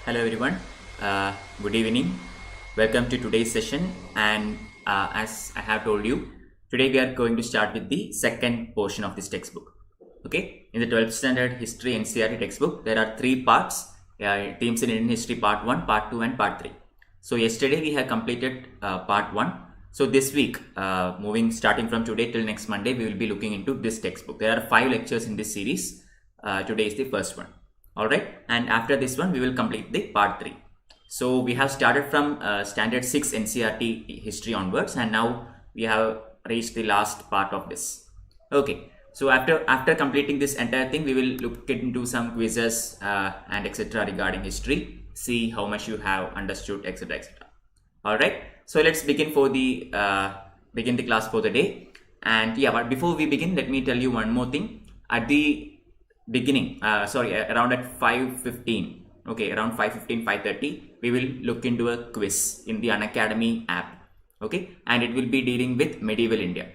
Hello everyone, good evening. Welcome to today's session, and as I have told you, today we are going to start with the second portion of this textbook. Okay, in the 12th standard history NCERT textbook, there are three parts: themes in Indian history part 1, part 2 and part 3. So yesterday we have completed part 1. So this week, starting from today till next Monday, we will be looking into this textbook. There are 5 lectures in this series. Today is the first one. Alright, and after this one we will complete the part 3. So we have started from standard 6 NCERT history onwards, and now we have reached the last part of this. Okay, so after completing this entire thing, we will look into some quizzes and etc. regarding history, see how much you have understood, etc. etc. Alright, so let's begin the class for the day. And yeah, but before we begin, let me tell you one more thing. At the beginning, around at 5:15, okay, around 5:15, 5:30, we will look into a quiz in the Unacademy app, okay, and it will be dealing with medieval India.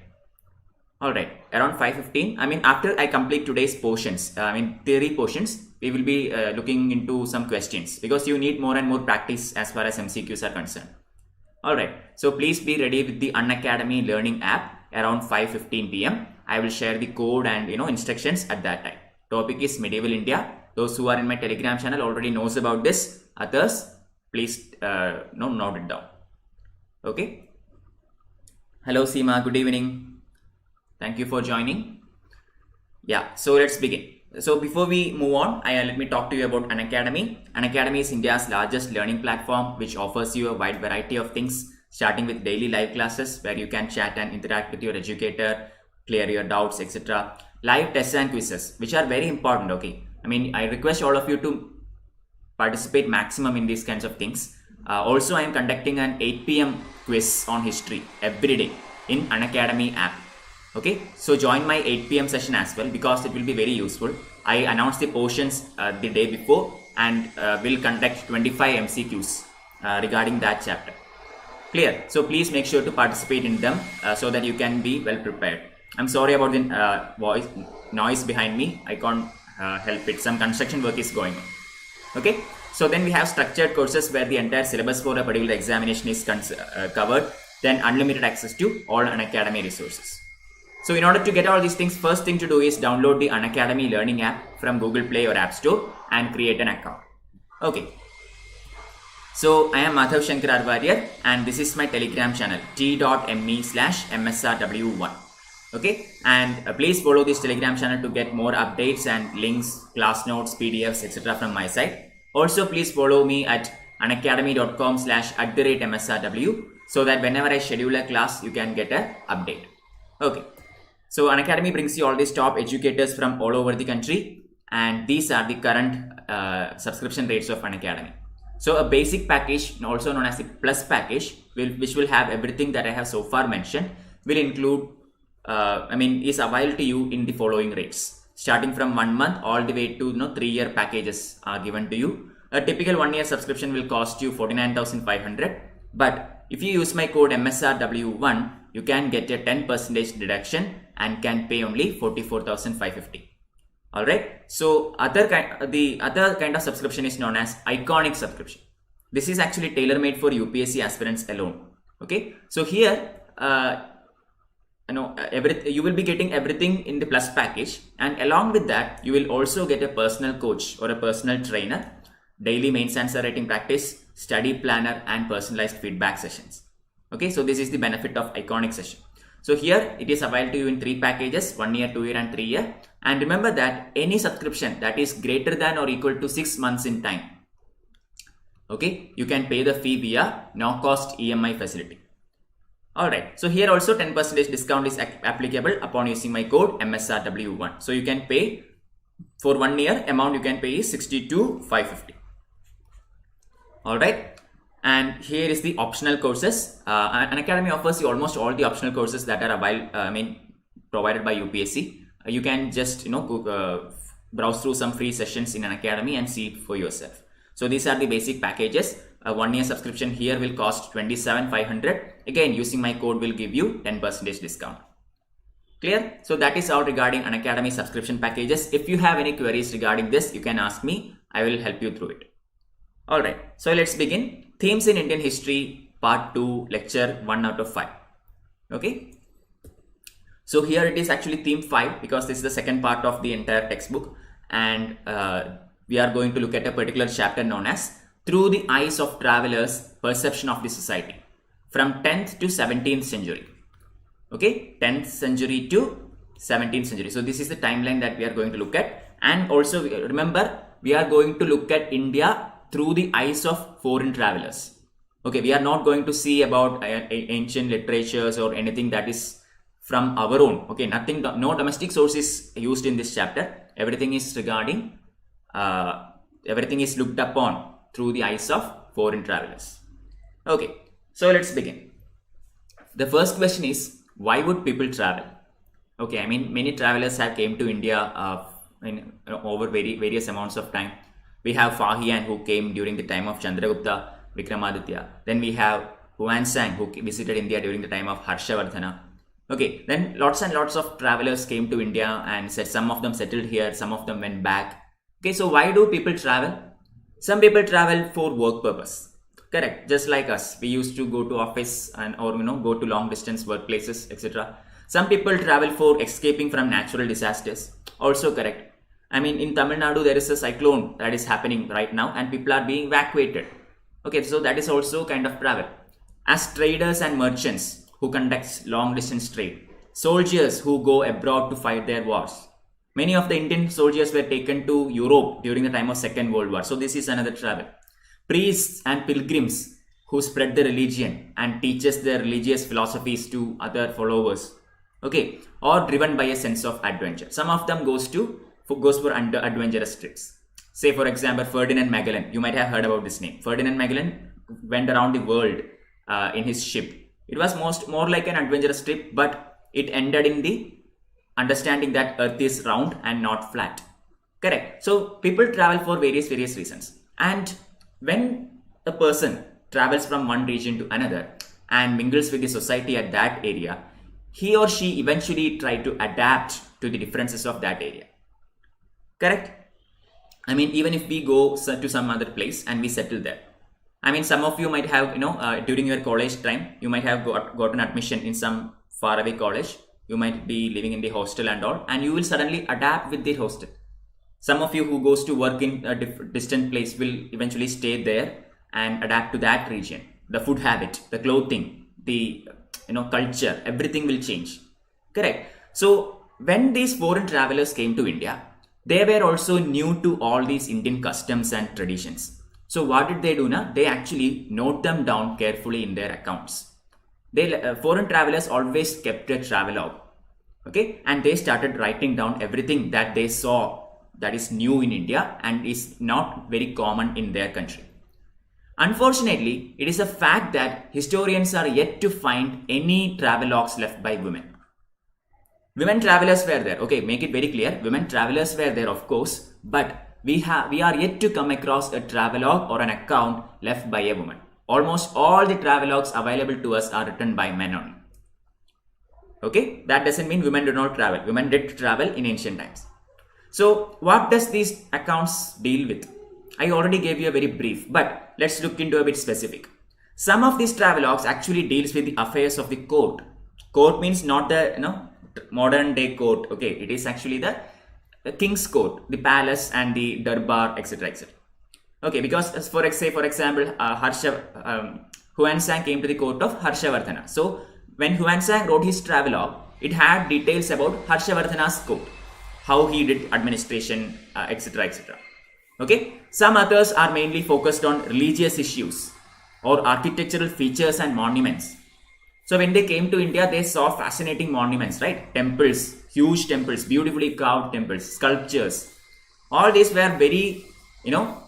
All right, around 5:15, after I complete today's portions, theory portions, we will be looking into some questions, because you need more and more practice as far as MCQs are concerned. All right, so please be ready with the Unacademy learning app around 5:15 p.m. I will share the code and instructions at that time. Topic is medieval India. Those who are in my Telegram channel already knows about this. Others, please note it down. Okay. Hello Seema, good evening. Thank you for joining. Yeah, so let's begin. So before we move on, let me talk to you about Unacademy. Unacademy is India's largest learning platform, which offers you a wide variety of things, starting with daily live classes where you can chat and interact with your educator, clear your doubts, etc. Live tests and quizzes, which are very important. Okay, I request all of you to participate maximum in these kinds of things. Also, I am conducting an 8 p.m. quiz on history every day in Unacademy app. Okay, so join my 8 p.m. session as well, because it will be very useful. I announced the portions the day before, and will conduct 25 MCQs regarding that chapter. Clear? So please make sure to participate in them so that you can be well prepared. I'm sorry about the noise behind me. I can't help it. Some construction work is going on. Okay. So then we have structured courses where the entire syllabus for a particular examination is covered. Then unlimited access to all Unacademy resources. So in order to get all these things, first thing to do is download the Unacademy learning app from Google Play or App Store and create an account. Okay. So I am Madhav Sankar R Warrier, and this is my Telegram channel t.me/msrw1. Okay, and please follow this Telegram channel to get more updates and links, class notes, PDFs, etc. from my side. Also, please follow me at unacademy.com/@msrw, so that whenever I schedule a class, you can get an update. Okay, so Unacademy brings you all these top educators from all over the country, and these are the current subscription rates of Unacademy. So a basic package, also known as the plus package, which will have everything that I have so far mentioned, will include is available to you in the following rates, starting from 1 month all the way to 3-year packages are given to you. A typical 1-year subscription will cost you 49,500, but if you use my code MSRW1, you can get a 10% deduction and can pay only 44,550. All right. So the other kind of subscription is known as iconic subscription. This is actually tailor-made for UPSC aspirants alone. Okay. So here, you will be getting everything in the plus package, and along with that you will also get a personal coach or a personal trainer, daily mains answer writing practice, study planner, and personalized feedback sessions. Okay, so this is the benefit of iconic session. So here it is available to you in 3 packages: 1 year, 2 year and 3 year. And remember that any subscription that is greater than or equal to 6 months in time, okay, you can pay the fee via no cost EMI facility. Alright, so here also 10% discount is applicable upon using my code MSRW1. So you can pay for 1 year, amount you can pay is 62,550. Alright, and here is the optional courses. Unacademy offers you almost all the optional courses that are provided by UPSC. You can just browse through some free sessions in Unacademy and see it for yourself. So these are the basic packages. A 1-year subscription here will cost 27,500. Again, using my code will give you 10% discount. Clear? So that is all regarding Unacademy subscription packages. If you have any queries regarding this, you can ask me. I will help you through it. Alright, so let's begin. Themes in Indian History, Part 2, Lecture 1 out of 5. Okay. So here it is actually theme 5 because this is the second part of the entire textbook, and we are going to look at a particular chapter known as Through the Eyes of Travelers, Perception of the Society from 10th to 17th century. Okay, 10th century to 17th century. So this is the timeline that we are going to look at, and also remember we are going to look at India through the eyes of foreign travelers. Okay, we are not going to see about ancient literatures or anything that is from our own. Okay, nothing, no domestic source is used in this chapter. Everything is regarding, everything is looked upon through the eyes of foreign travelers. Okay, so let's begin. The first question is, why would people travel? Okay, I mean, many travelers have came to India over various amounts of time. We have Fahian who came during the time of Chandragupta, Vikramaditya. Then we have Huansang who visited India during the time of Harshavardhana. Okay, then lots and lots of travelers came to India and said some of them settled here, some of them went back. Okay, so why do people travel? Some people travel for work purpose. Correct, just like us. We used to go to office and or go to long distance workplaces, etc. Some people travel for escaping from natural disasters. Also correct. I mean, in Tamil Nadu, there is a cyclone that is happening right now and people are being evacuated. Okay, so that is also kind of travel. As traders and merchants who conduct long distance trade. Soldiers who go abroad to fight their wars. Many of the Indian soldiers were taken to Europe during the time of Second World War. So this is another travel. Priests and pilgrims who spread the religion and teaches their religious philosophies to other followers. Okay, or driven by a sense of adventure. Some of them goes for adventurous trips. Say for example, Ferdinand Magellan. You might have heard about this name. Ferdinand Magellan went around the world in his ship. It was more like an adventurous trip, but it ended in the understanding that Earth is round and not flat. Correct. So people travel for various reasons. And when a person travels from one region to another and mingles with the society at that area, he or she eventually try to adapt to the differences of that area. Correct? I mean, even if we go to some other place and we settle there. I mean, some of you might have, during your college time, you might have gotten admission in some faraway college. You might be living in the hostel and all, and you will suddenly adapt with the hostel. Some of you who goes to work in a distant place will eventually stay there and adapt to that region. The food habit, the clothing, the culture, everything will change. Correct? So when these foreign travelers came to India, they were also new to all these Indian customs and traditions. So what did they do now? They actually note them down carefully in their accounts. Foreign travelers always kept a travelogue. Okay, and they started writing down everything that they saw that is new in India and is not very common in their country. Unfortunately, it is a fact that historians are yet to find any travelogues left by women. Women travelers were there. Okay, make it very clear. Women travelers were there, of course, but we are yet to come across a travelogue or an account left by a woman. Almost all the travelogues available to us are written by men only. Okay, that doesn't mean women do not travel. Women did travel in ancient times. So what does these accounts deal with? I already gave you a very brief, but let's look into a bit specific. Some of these travelogues actually deals with the affairs of the court. Court means not the modern day court. Okay, it is actually the king's court, the palace and the darbar, etc., etc. Okay, because for example, Huansang came to the court of Harshavardhana. So when Huansang wrote his travelogue, it had details about Harshavardhana's court, how he did administration, etc., etc. Okay, some others are mainly focused on religious issues or architectural features and monuments. So when they came to India, they saw fascinating monuments, right? Temples, huge temples, beautifully carved temples, sculptures. All these were very,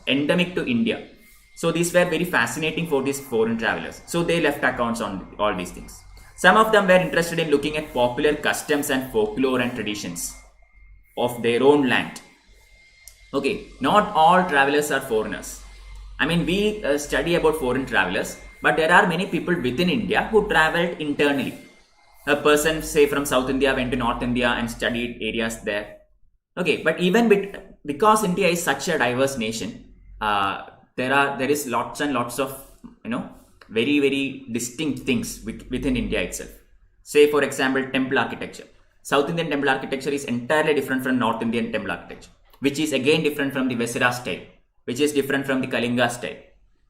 endemic to India. So these were very fascinating for these foreign travelers. So they left accounts on all these things. Some of them were interested in looking at popular customs and folklore and traditions of their own land. Okay, not all travelers are foreigners. I mean, we study about foreign travelers, but there are many people within India who traveled internally. A person, say from South India, went to North India and studied areas there. Okay, but even because India is such a diverse nation, there is lots and lots of very very distinct things within India itself. Say for example, temple architecture. South Indian temple architecture is entirely different from North Indian temple architecture, which is again different from the Vesara style, which is different from the Kalinga style.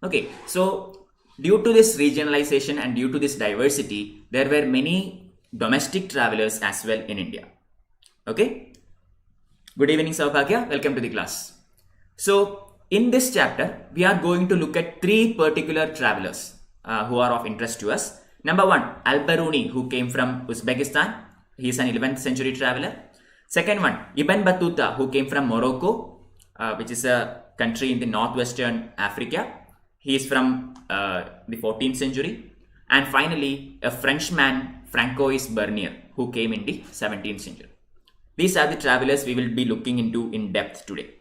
Okay, so due to this regionalization and due to this diversity, there were many domestic travelers as well in India. Okay, good evening Saubhagya, welcome to the class. So in this chapter, we are going to look at three particular travelers who are of interest to us. Number one, Al-Biruni, who came from Uzbekistan. He is an 11th century traveler. Second one, Ibn Battuta, who came from Morocco, which is a country in the northwestern Africa. He is from the 14th century. And finally, a Frenchman, Franco who came in the 17th century. These are the travelers we will be looking into in depth today.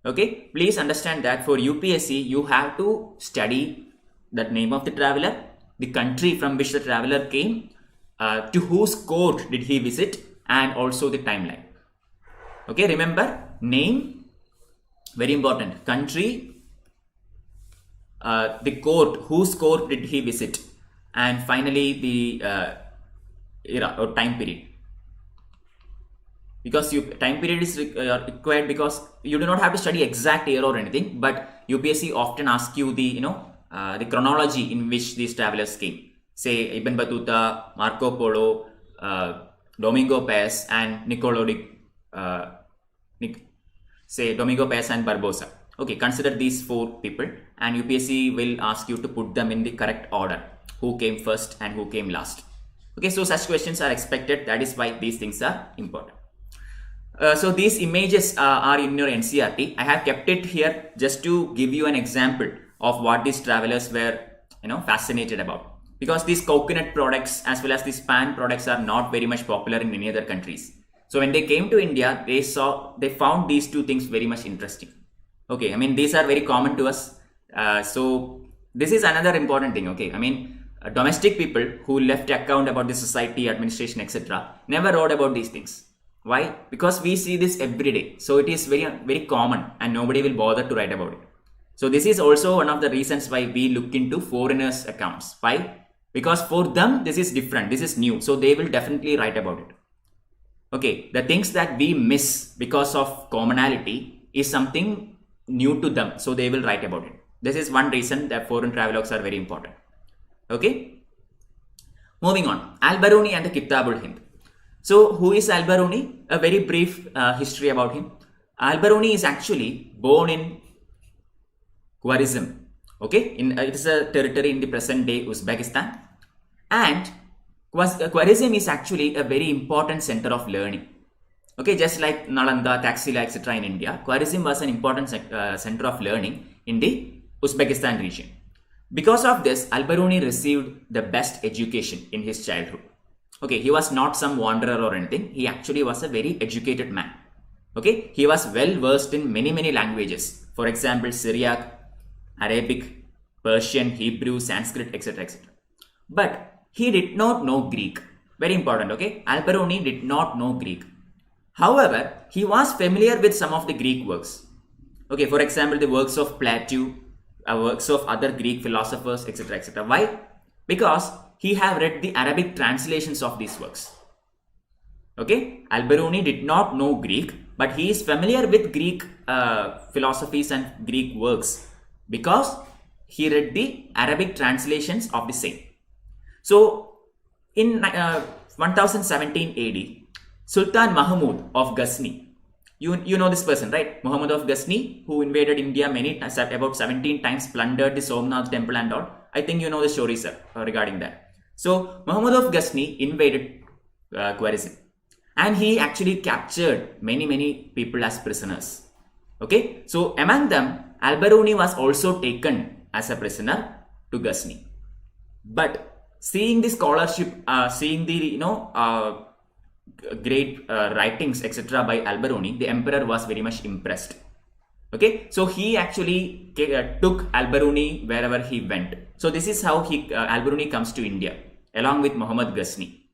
Okay, please understand that for UPSC, you have to study the name of the traveler, the country from which the traveler came, to whose court did he visit, and also the timeline. Okay, remember, name, very important, country, the court, whose court did he visit, and finally the era or time period. Because time period is required because you do not have to study exact year or anything, but UPSC often asks you the the chronology in which these travelers came. Say Ibn Battuta, Marco Polo, Domingo Paz, and Domingo Paz and Barbosa. Okay, consider these four people, and UPSC will ask you to put them in the correct order. Who came first and who came last? Okay, so such questions are expected. That is why these things are important. So these images are in your NCERT. I have kept it here just to give you an example of what these travelers were fascinated about, because these coconut products as well as these pan products are not very much popular in many other countries. So when they came to India, they found these two things very much interesting. Okay, I mean, these are very common to us. So this is another important thing. Okay, I mean, domestic people who left account about the society, administration, etc. never wrote about these things. Why? Because we see this every day. So it is very, very common and nobody will bother to write about it. So this is also one of the reasons why we look into foreigners' accounts. Why? Because for them, this is different. This is new. So they will definitely write about it. Okay. The things that we miss because of commonality is something new to them. So they will write about it. This is one reason that foreign travelogues are very important. Okay. Moving on. Al-Biruni and the Kitab-ul-Hind. So who is Al-Biruni? A very brief history about him. Al-Biruni is actually born in Khwarizm. Okay, it is a territory in the present day Uzbekistan, and Khwarizm is actually a very important center of learning. Okay, just like Nalanda, Taxila, etc. in India, Khwarizm was an important center of learning in the Uzbekistan region. Because of this, Al-Biruni received the best education in his childhood. Okay, he was not some wanderer or anything. He actually was a very educated man. Okay, he was well versed in many languages. For example, Syriac, Arabic, Persian, Hebrew, Sanskrit, etc. etc. But he did not know Greek. Very important, okay? Alberoni did not know Greek. However, he was familiar with some of the Greek works. Okay, for example, the works of Plato, works of other Greek philosophers, etc. etc. Why? Because he have read the Arabic translations of these works. Okay, Alberoni did not know Greek, but he is familiar with Greek philosophies and Greek works, because he read the Arabic translations of the same. So in 1017 AD, Sultan Mahmud of Ghazni, you know this person, right? Muhammad of Ghazni, who invaded India many times, about 17 times, plundered the Somnath temple and all. I think you know the story, sir, regarding that. So Muhammad of Ghazni invaded Khwarizm, and he actually captured many people as prisoners. Okay, so among them, Alberoni was also taken as a prisoner to Ghazni. But seeing the scholarship, seeing the great writings, etc. by Alberoni, the emperor was very much impressed. Okay, so he actually took Alberoni wherever he went. So this is how Alberoni comes to India along with Muhammad Ghazni.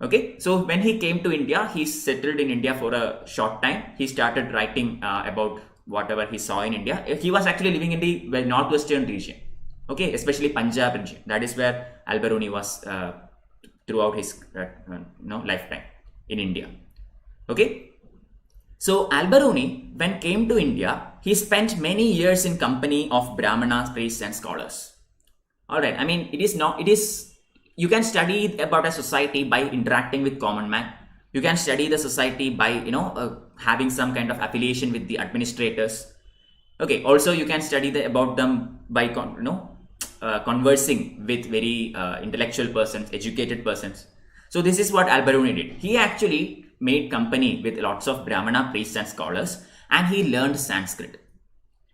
Okay, so when he came to India, he settled in India for a short time. He started writing about whatever he saw in India. He was actually living in the northwestern region, okay, especially Punjab region. That is where Alberoni was throughout his lifetime in India. Okay, so Alberoni, when came to India, he spent many years in company of Brahmanas, priests, and scholars. All right, I mean, you can study about a society by interacting with common man. You can study the society by having some kind of affiliation with the administrators. Okay, also you can study about them by conversing with very intellectual persons, educated persons. So this is what Alberoni did. He actually made company with lots of Brahmana priests and scholars, and he learned Sanskrit.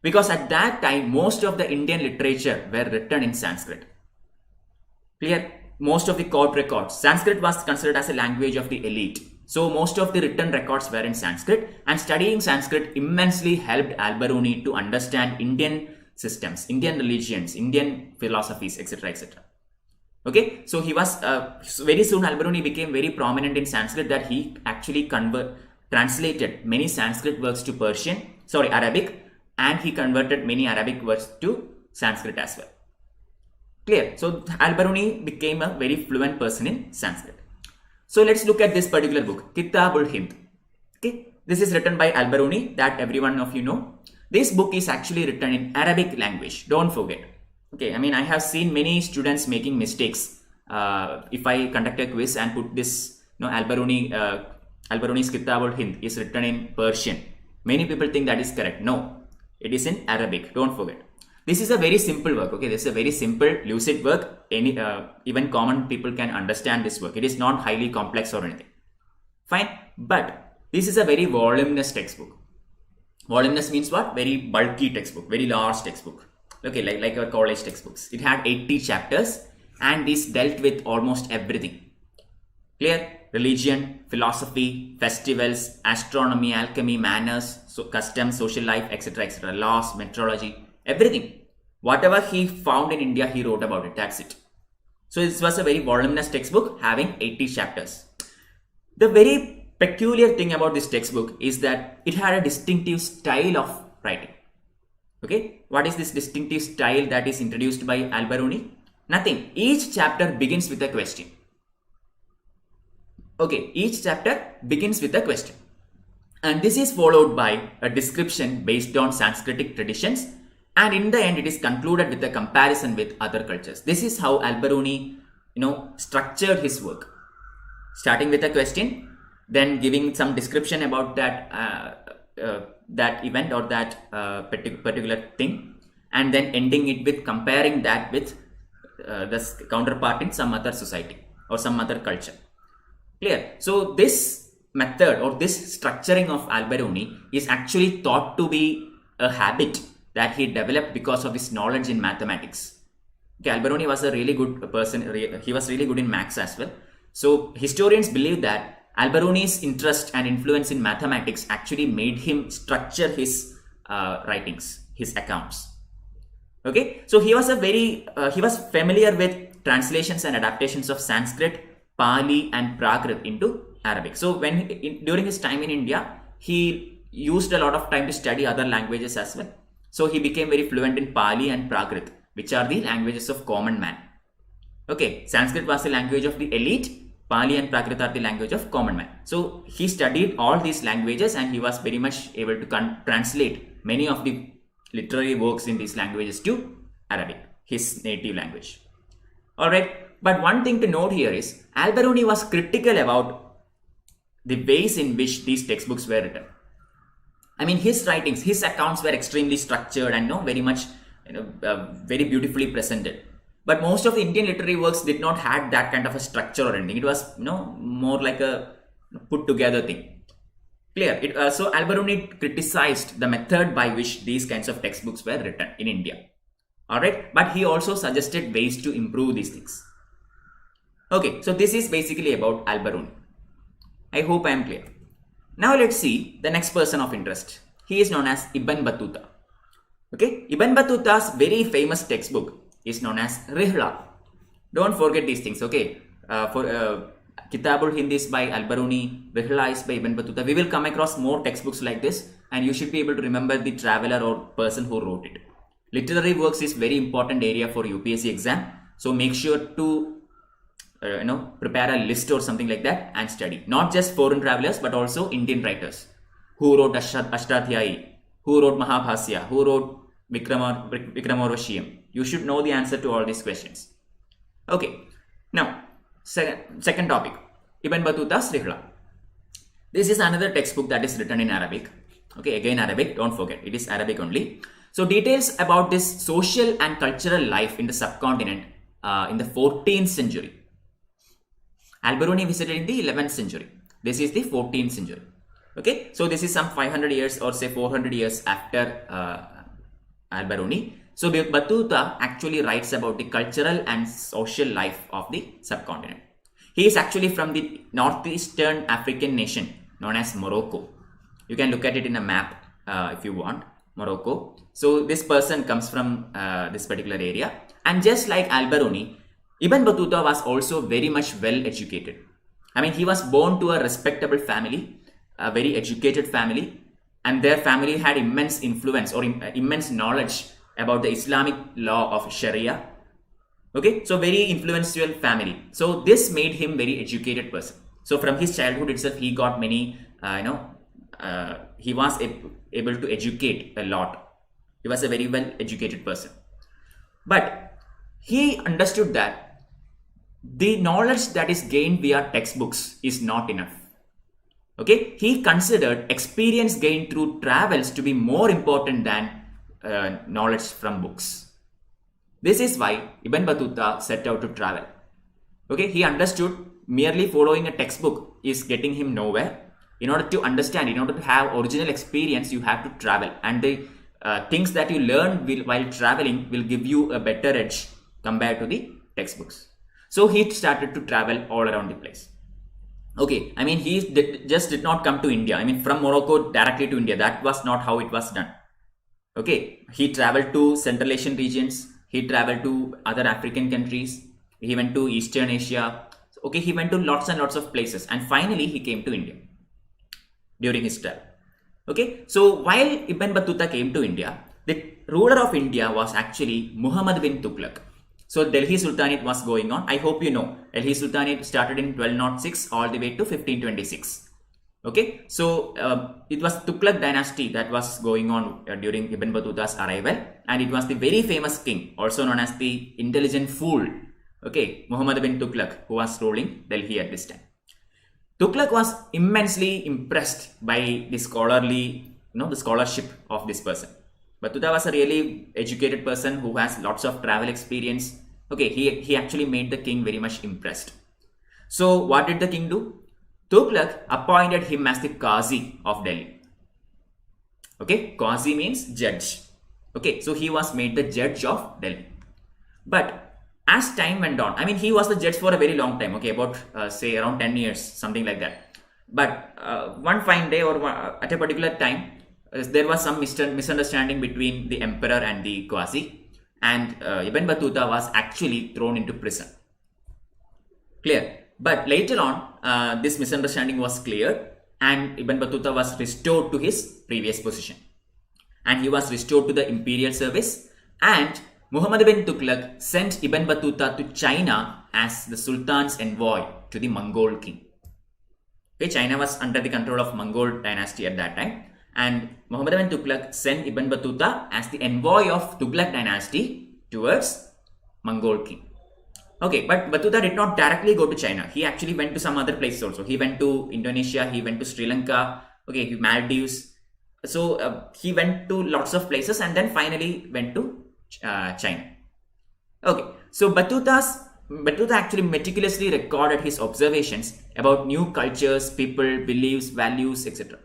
Because at that time, most of the Indian literature were written in Sanskrit. Clear? Most of the court records. Sanskrit was considered as a language of the elite. So most of the written records were in Sanskrit, and studying Sanskrit immensely helped Alberoni to understand Indian systems, Indian religions, Indian philosophies, etc., etc. Okay, so he was very soon Alberoni became very prominent in Sanskrit that he actually translated many Sanskrit works to Arabic, and he converted many Arabic words to Sanskrit as well. Clear? So Alberoni became a very fluent person in Sanskrit. So let's look at this particular book, Kitab-ul-Hind. Okay, this is written by Alberoni, that every one of you know. This book is actually written in Arabic language. Don't forget. Okay, I mean, I have seen many students making mistakes. If I conduct a quiz and put this, Alberoni's Kitab-ul-Hind is written in Persian, many people think that is correct. No, it is in Arabic. Don't forget. This is a very simple work. Okay, this is a very simple, lucid work. Even common people can understand this work. It is not highly complex or anything. Fine, but this is a very voluminous textbook. Voluminous means what? Very bulky textbook, very large textbook. Okay, like our college textbooks. It had 80 chapters, and this dealt with almost everything. Clear? Religion, philosophy, festivals, astronomy, alchemy, manners, customs, social life, etc., etc., laws, meteorology, everything. Whatever he found in India, he wrote about it. That's it. So this was a very voluminous textbook having 80 chapters. The very peculiar thing about this textbook is that it had a distinctive style of writing. Okay, what is this distinctive style that is introduced by Alberoni? Nothing. Each chapter begins with a question. Okay, each chapter begins with a question. And this is followed by a description based on Sanskritic traditions. And in the end, it is concluded with a comparison with other cultures. This is how Alberoni, structured his work. Starting with a question, then giving some description about that event or that particular thing, and then ending it with comparing that with the counterpart in some other society or some other culture. Clear? So this method or this structuring of Alberoni is actually thought to be a habit that he developed because of his knowledge in mathematics. Okay, Alberoni was a really good person. He was really good in maths as well. So historians believe that Alberoni's interest and influence in mathematics actually made him structure his writings, his accounts. Okay, so he was familiar with translations and adaptations of Sanskrit, Pali, and Prakrit into Arabic. So during his time in India, he used a lot of time to study other languages as well. So he became very fluent in Pali and Prakrit, which are the languages of common man. Okay, Sanskrit was the language of the elite. Pali and Prakrit are the language of common man. So he studied all these languages, and he was very much able to translate many of the literary works in these languages to Arabic, his native language. Alright, but one thing to note here is Alberoni was critical about the ways in which these textbooks were written. I mean, his writings, his accounts were extremely structured and very much, very beautifully presented. But most of the Indian literary works did not have that kind of a structure or anything. It was, more like a put together thing. Clear? So Alberoni criticized the method by which these kinds of textbooks were written in India. Alright, but he also suggested ways to improve these things. Okay, so this is basically about Alberoni. I hope I am clear. Now let's see the next person of interest. He is known as Ibn Battuta. Okay, Ibn Battuta's very famous textbook is known as Rihla. Don't forget these things, okay? Kitab-ul-Hind is by Alberoni, Rihla is by Ibn Battuta. We will come across more textbooks like this. and you should be able to remember the traveler or person who wrote it. Literary works is very important area for UPSC exam. So make sure to prepare a list or something like that and study. Not just foreign travelers, but also Indian writers. Who wrote Ashtadhyayi? Who wrote Mahabhasya? Who wrote Vikramoorvashiyam? You should know the answer to all these questions. Okay. Now, second topic. Ibn Battuta's Rihla. This is another textbook that is written in Arabic. Okay, again Arabic, don't forget, it is Arabic only. So details about this social and cultural life in the subcontinent in the 14th century. Alberoni visited in the 11th century. This is the 14th century. Okay, so this is some 500 years or say 400 years after Alberoni. So Battuta actually writes about the cultural and social life of the subcontinent. He is actually from the northeastern African nation known as Morocco. You can look at it in a map if you want, Morocco. So this person comes from this particular area. And just like Alberoni, Ibn Battuta was also very much well educated. I mean, he was born to a respectable family, a very educated family, and their family had immense influence or immense knowledge about the Islamic law of Sharia. Okay, so very influential family. So this made him very educated person. So from his childhood itself, he got many, he was able to educate a lot. He was a very well educated person. But he understood that the knowledge that is gained via textbooks is not enough. Okay, he considered experience gained through travels to be more important than knowledge from books. This is why Ibn Battuta set out to travel. Okay, he understood merely following a textbook is getting him nowhere. In order to understand, in order to have original experience, you have to travel. And the things that you learn while traveling will give you a better edge compared to the textbooks. So he started to travel all around the place. Okay, I mean, he just did not come to India. I mean, from Morocco directly to India. That was not how it was done. Okay, he traveled to Central Asian regions. He traveled to other African countries. He went to Eastern Asia. Okay, he went to lots and lots of places. And finally, he came to India during his travel. Okay, so while Ibn Battuta came to India, the ruler of India was actually Muhammad bin Tughlaq. So Delhi Sultanate was going on. I hope you know. Delhi Sultanate started in 1206 all the way to 1526. Okay, so it was Tughlaq dynasty that was going on during Ibn Battuta's arrival, and it was the very famous king, also known as the intelligent fool, okay, Muhammad bin Tughlaq, who was ruling Delhi at this time. Tughlaq was immensely impressed by the scholarly, the scholarship of this person. Battuta was a really educated person who has lots of travel experience. Okay, he actually made the king very much impressed. So what did the king do? Tughlaq appointed him as the Qazi of Delhi. Okay, Qazi means judge. Okay, so he was made the judge of Delhi. But as time went on, I mean, he was the judge for a very long time. Okay, about say around 10 years, something like that. But one fine day or at a particular time, there was some misunderstanding between the emperor and the Qazi, and Ibn Battuta was actually thrown into prison. Clear? But later on, this misunderstanding was cleared, and Ibn Battuta was restored to his previous position. And he was restored to the imperial service, and Muhammad bin Tughlaq sent Ibn Battuta to China as the Sultan's envoy to the Mongol king. Okay, China was under the control of Mongol dynasty at that time. And Muhammad bin Tughlaq sent Ibn Battuta as the envoy of Tughlaq dynasty towards Mongol king. Okay, but Battuta did not directly go to China. He actually went to some other places also. He went to Indonesia, he went to Sri Lanka, okay, Maldives. So he went to lots of places and then finally went to China. Okay, so Battuta actually meticulously recorded his observations about new cultures, people, beliefs, values, etc.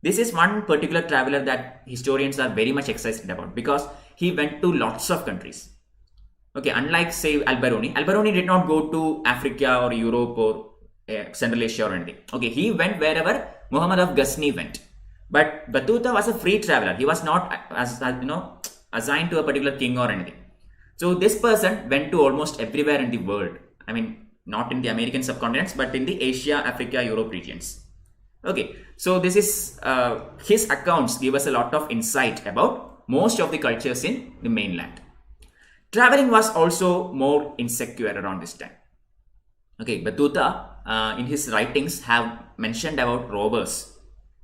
This is one particular traveler that historians are very much excited about because he went to lots of countries. Okay, unlike say Alberoni. Alberoni did not go to Africa or Europe or Central Asia or anything. Okay, he went wherever Muhammad of Ghazni went. But Battuta was a free traveler. He was not assigned to a particular king or anything. So this person went to almost everywhere in the world. I mean, not in the American subcontinents, but in the Asia, Africa, Europe regions. Okay, so this is his accounts give us a lot of insight about most of the cultures in the mainland. Traveling was also more insecure around this time. Okay, Battuta in his writings have mentioned about robbers.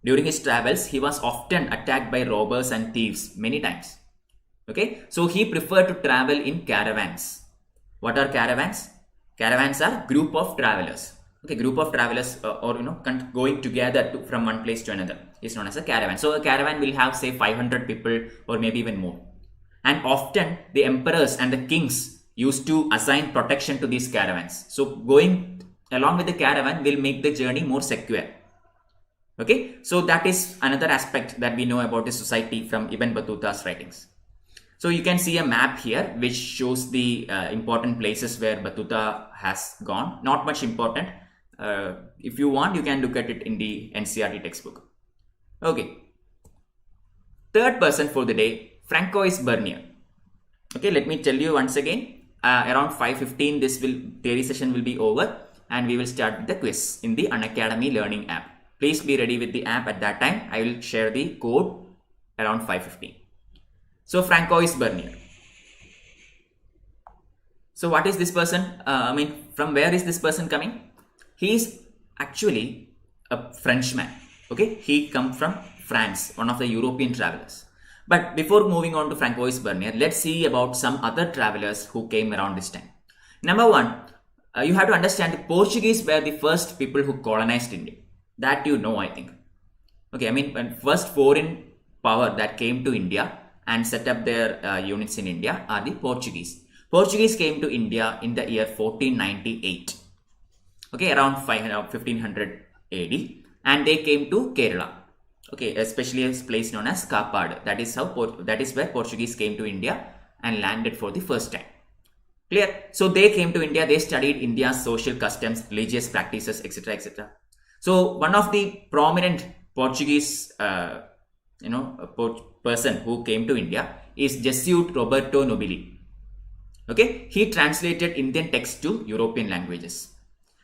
During his travels, he was often attacked by robbers and thieves many times. Okay, so he preferred to travel in caravans. What are caravans? Caravans are group of travelers. Okay, group of travelers or going together from one place to another is known as a caravan. So a caravan will have say 500 people or maybe even more. And often the emperors and the kings used to assign protection to these caravans. So going along with the caravan will make the journey more secure. Okay, so that is another aspect that we know about the society from Ibn Battuta's writings. So you can see a map here which shows the important places where Battuta has gone. Not much important. If you want, you can look at it in the NCERT textbook. Okay. Third person for the day, Franco Bernier. Okay, let me tell you once again. Around 5:15, this theory session will be over, and we will start with the quiz in the Unacademy learning app. Please be ready with the app at that time. I will share the code around 5:15. So Franco Bernier. So what is this person? From where is this person coming? He is actually a Frenchman. Okay, he comes from France, one of the European travelers. But before moving on to Franco Bernier, let's see about some other travelers who came around this time. Number one, you have to understand the Portuguese were the first people who colonized India. That you know, I think. Okay, when first foreign power that came to India and set up their units in India are the Portuguese. Portuguese came to India in the year 1498. Okay, around 1500 AD, and they came to Kerala. Okay, especially a place known as Kapad. That is where Portuguese came to India and landed for the first time. Clear? So they came to India. They studied India's social customs, religious practices, etc., etc. So one of the prominent Portuguese, person who came to India is Jesuit Roberto Nobili. Okay, he translated Indian texts to European languages.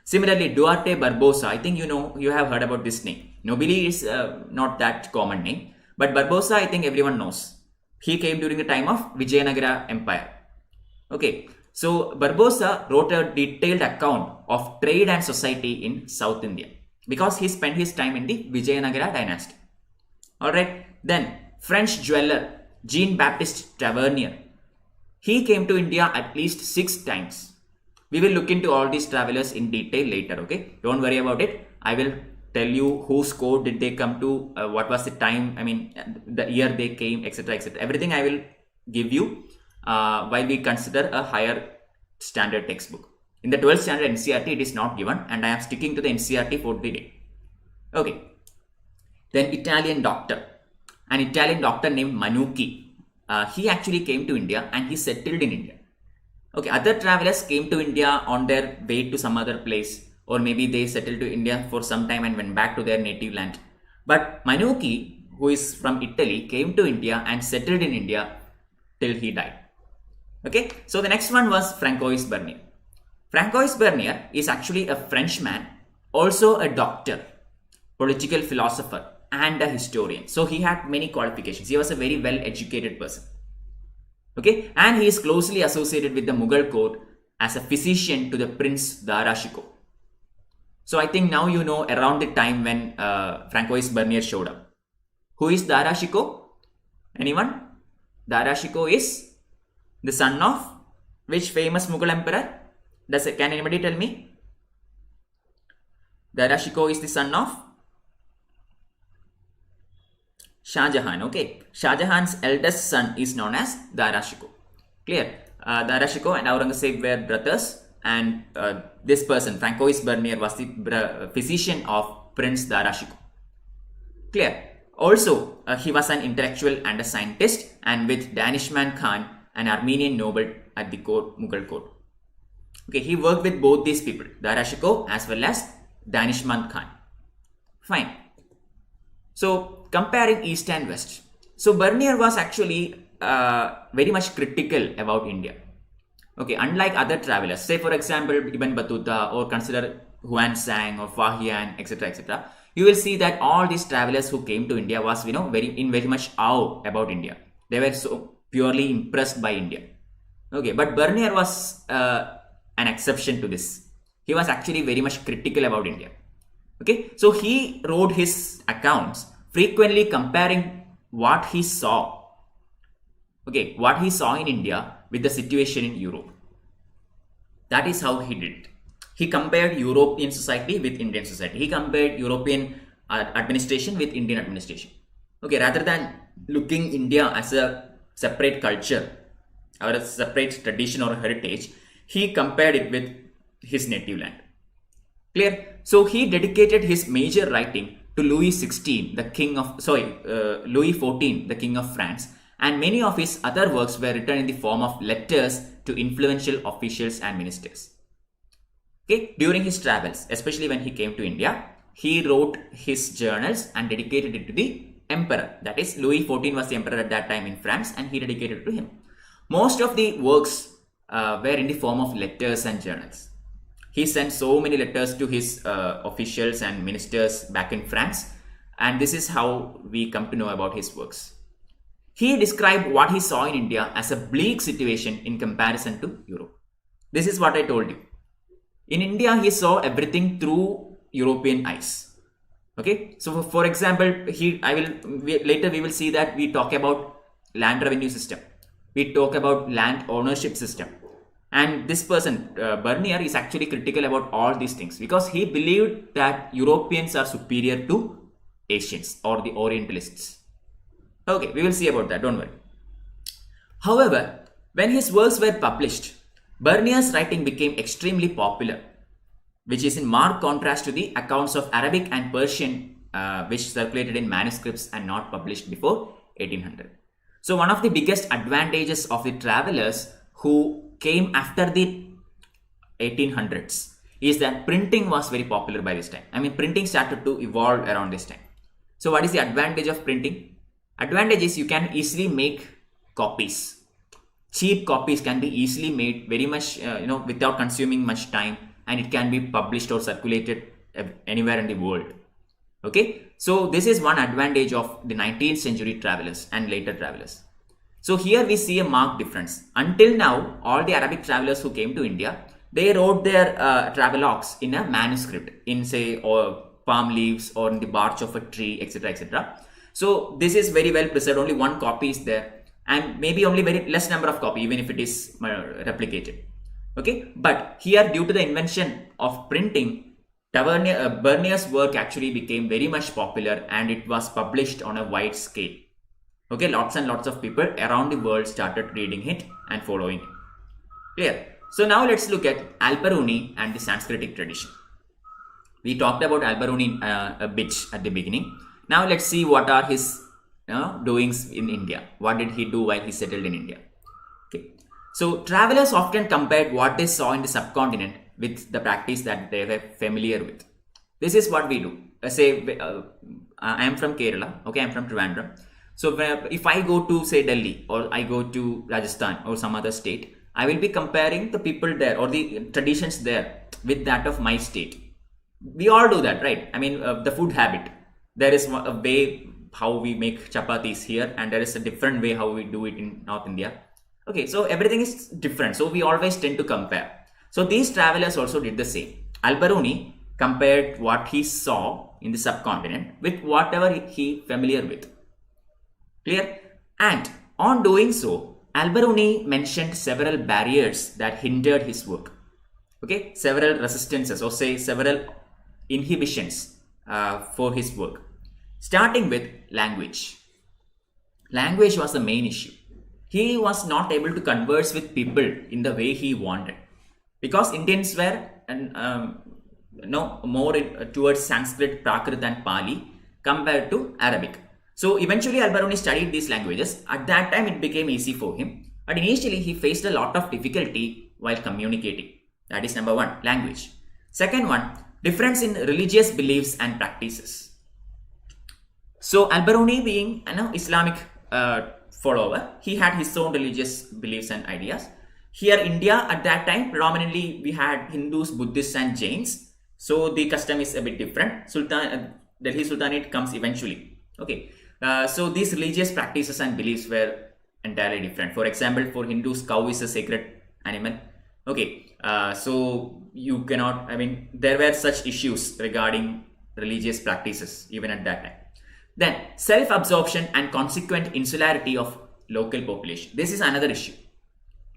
Similarly, Duarte Barbosa, I think you have heard about this name. Nobili is not that common name, but Barbosa, I think everyone knows. He came during the time of Vijayanagara Empire. Okay, so Barbosa wrote a detailed account of trade and society in South India because he spent his time in the Vijayanagara dynasty. Alright, then French jeweler Jean-Baptiste Tavernier. He came to India at least 6 times. We will look into all these travelers in detail later, okay? Don't worry about it. I will tell you whose code did they come to, what was the time, the year they came, etc., etc. Everything I will give you while we consider a higher standard textbook. In the 12th standard NCERT, it is not given, and I am sticking to the NCERT for the day. Okay. Then Italian doctor. An Italian doctor named Manucci. He actually came to India and he settled in India. Okay, other travelers came to India on their way to some other place, or maybe they settled to India for some time and went back to their native land. But Manucci, who is from Italy, came to India and settled in India till he died. Okay, so the next one was Franco Bernier. Franco Bernier is actually a Frenchman, also a doctor, political philosopher, and a historian. So he had many qualifications. He was a very well educated person. Okay, and he is closely associated with the Mughal court as a physician to the Prince Dara Shikoh. So I think now you know around the time when Franco Bernier showed up. Who is Dara Shikoh? Anyone? Dara Shikoh is the son of which famous Mughal emperor? Can anybody tell me? Dara Shikoh is the son of Shah Jahan. Okay, Shah Jahan's eldest son is known as Dara Shikoh. Clear? Dara Shikoh and Aurangzeb were brothers, and this person, Franco Bernier, was the physician of Prince Dara Shikoh. Clear? Also, he was an intellectual and a scientist, and with Danishman Khan, an Armenian noble at the Mughal court. Okay, he worked with both these people, Dara Shikoh as well as Danishman Khan. Fine. So, comparing East and West. So, Bernier was actually very much critical about India. Okay, unlike other travelers, say for example, Ibn Battuta, or consider Huan Sang or Fahian, etc., etc. you will see that all these travelers who came to India was, very much awe about India. They were so purely impressed by India. Okay, but Bernier was an exception to this. He was actually very much critical about India. Okay, so he wrote his accounts frequently comparing what he saw. Okay, what he saw in India with the situation in Europe. That is how he did it. He compared European society with Indian society. He compared European administration with Indian administration. Okay, rather than looking India as a separate culture or a separate tradition or heritage, he compared it with his native land. Clear? So he dedicated his major writing to Louis XVI, Louis XIV, the King of France, and many of his other works were written in the form of letters to influential officials and ministers. Okay, during his travels, especially when he came to India, he wrote his journals and dedicated it to the emperor. That is, Louis XIV was the emperor at that time in France, and he dedicated it to him. Most of the works were in the form of letters and journals. He sent so many letters to his officials and ministers back in France, and this is how we come to know about his works. He described what he saw in India as a bleak situation in comparison to Europe. This is what I told you. In India, he saw everything through European eyes. Okay, so for example, later we will see that we talk about land revenue system. We talk about land ownership system. And this person, Bernier, is actually critical about all these things because he believed that Europeans are superior to Asians or the Orientalists. Okay, we will see about that, don't worry. However, when his works were published, Bernier's writing became extremely popular, which is in marked contrast to the accounts of Arabic and Persian which circulated in manuscripts and not published before 1800. So one of the biggest advantages of the travelers who came after the 1800s is that printing was very popular by this time. I mean, printing started to evolve around this time. So what is the advantage of printing? Advantage is you can easily make copies. Cheap copies can be easily made very much, without consuming much time, and it can be published or circulated anywhere in the world. Okay, so this is one advantage of the 19th century travelers and later travelers. So here we see a marked difference. Until now, all the Arabic travelers who came to India, they wrote their travelogues in a manuscript, in say or palm leaves or in the bark of a tree, etc., etc. So this is very well preserved. Only one copy is there, and maybe only very less number of copy, even if it is replicated. Okay, but here due to the invention of printing, Bernier's work actually became very much popular, and it was published on a wide scale. Okay, lots and lots of people around the world started reading it and following it. Clear? So now let's look at Alberoni and the Sanskritic tradition. We talked about Alberoni a bit at the beginning. Now let's see what are his doings in India. What did he do while he settled in India? Okay. So travelers often compared what they saw in the subcontinent with the practice that they were familiar with. This is what we do. Say I am from Kerala. Okay, I am from Trivandrum. So if I go to say Delhi or I go to Rajasthan or some other state, I will be comparing the people there or the traditions there with that of my state. We all do that, right? I mean, the food habit. There is a way how we make chapatis here, and there is a different way how we do it in North India. Okay, so everything is different. So we always tend to compare. So these travelers also did the same. Alberoni compared what he saw in the subcontinent with whatever he familiar with. Clear? And on doing so, Alberoni mentioned several barriers that hindered his work. Okay, several resistances or say several inhibitions for his work. Starting with language. Language was the main issue. He was not able to converse with people in the way he wanted, because Indians were more towards Sanskrit, Prakrit and Pali compared to Arabic. So eventually Alberoni studied these languages. At that time it became easy for him, but initially he faced a lot of difficulty while communicating. That is number one, language. Second one, difference in religious beliefs and practices. So Alberoni, being an Islamic follower, he had his own religious beliefs and ideas. Here India at that time, predominantly we had Hindus, Buddhists and Jains. So the custom is a bit different. Delhi Sultanate comes eventually. Okay, so these religious practices and beliefs were entirely different. For example, for Hindus, cow is a sacred animal. Okay, so you cannot, I mean, there were such issues regarding religious practices even at that time. Then self-absorption and consequent insularity of local population. This is another issue.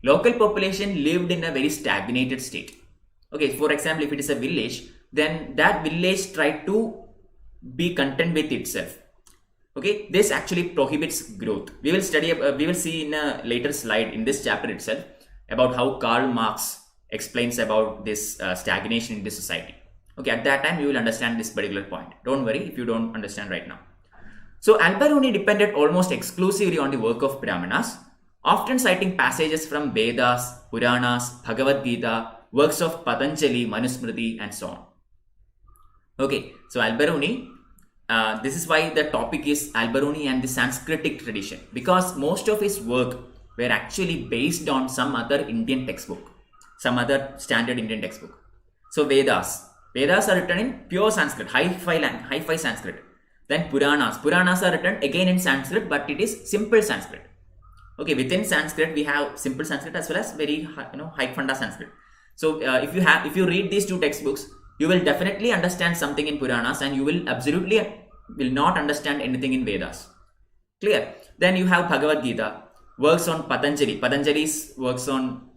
Local population lived in a very stagnated state. Okay, for example, if it is a village, then that village tried to be content with itself. Okay, this actually prohibits growth. We will study, we will see in a later slide in this chapter itself about how Karl Marx explains about this stagnation in the society. Okay, at that time you will understand this particular point. Don't worry if you don't understand right now. So Al-Biruni depended almost exclusively on the work of Brahmanas, often citing passages from Vedas, Puranas, Bhagavad Gita, works of Patanjali, Manusmriti, and so on. Okay, so Al-Biruni, this is why the topic is Al-Biruni and the Sanskritic tradition, because most of his work were actually based on some other Indian textbook, some other standard Indian textbook. So Vedas are written in pure Sanskrit, hi-fi Sanskrit. Then Puranas are written again in Sanskrit, but it is simple Sanskrit. Okay, within Sanskrit we have simple Sanskrit as well as very high funda Sanskrit. So if you read these two textbooks, you will definitely understand something in Puranas, and you will not understand anything in Vedas. Clear? Then you have Bhagavad Gita, works on Patanjali. Patanjali's works on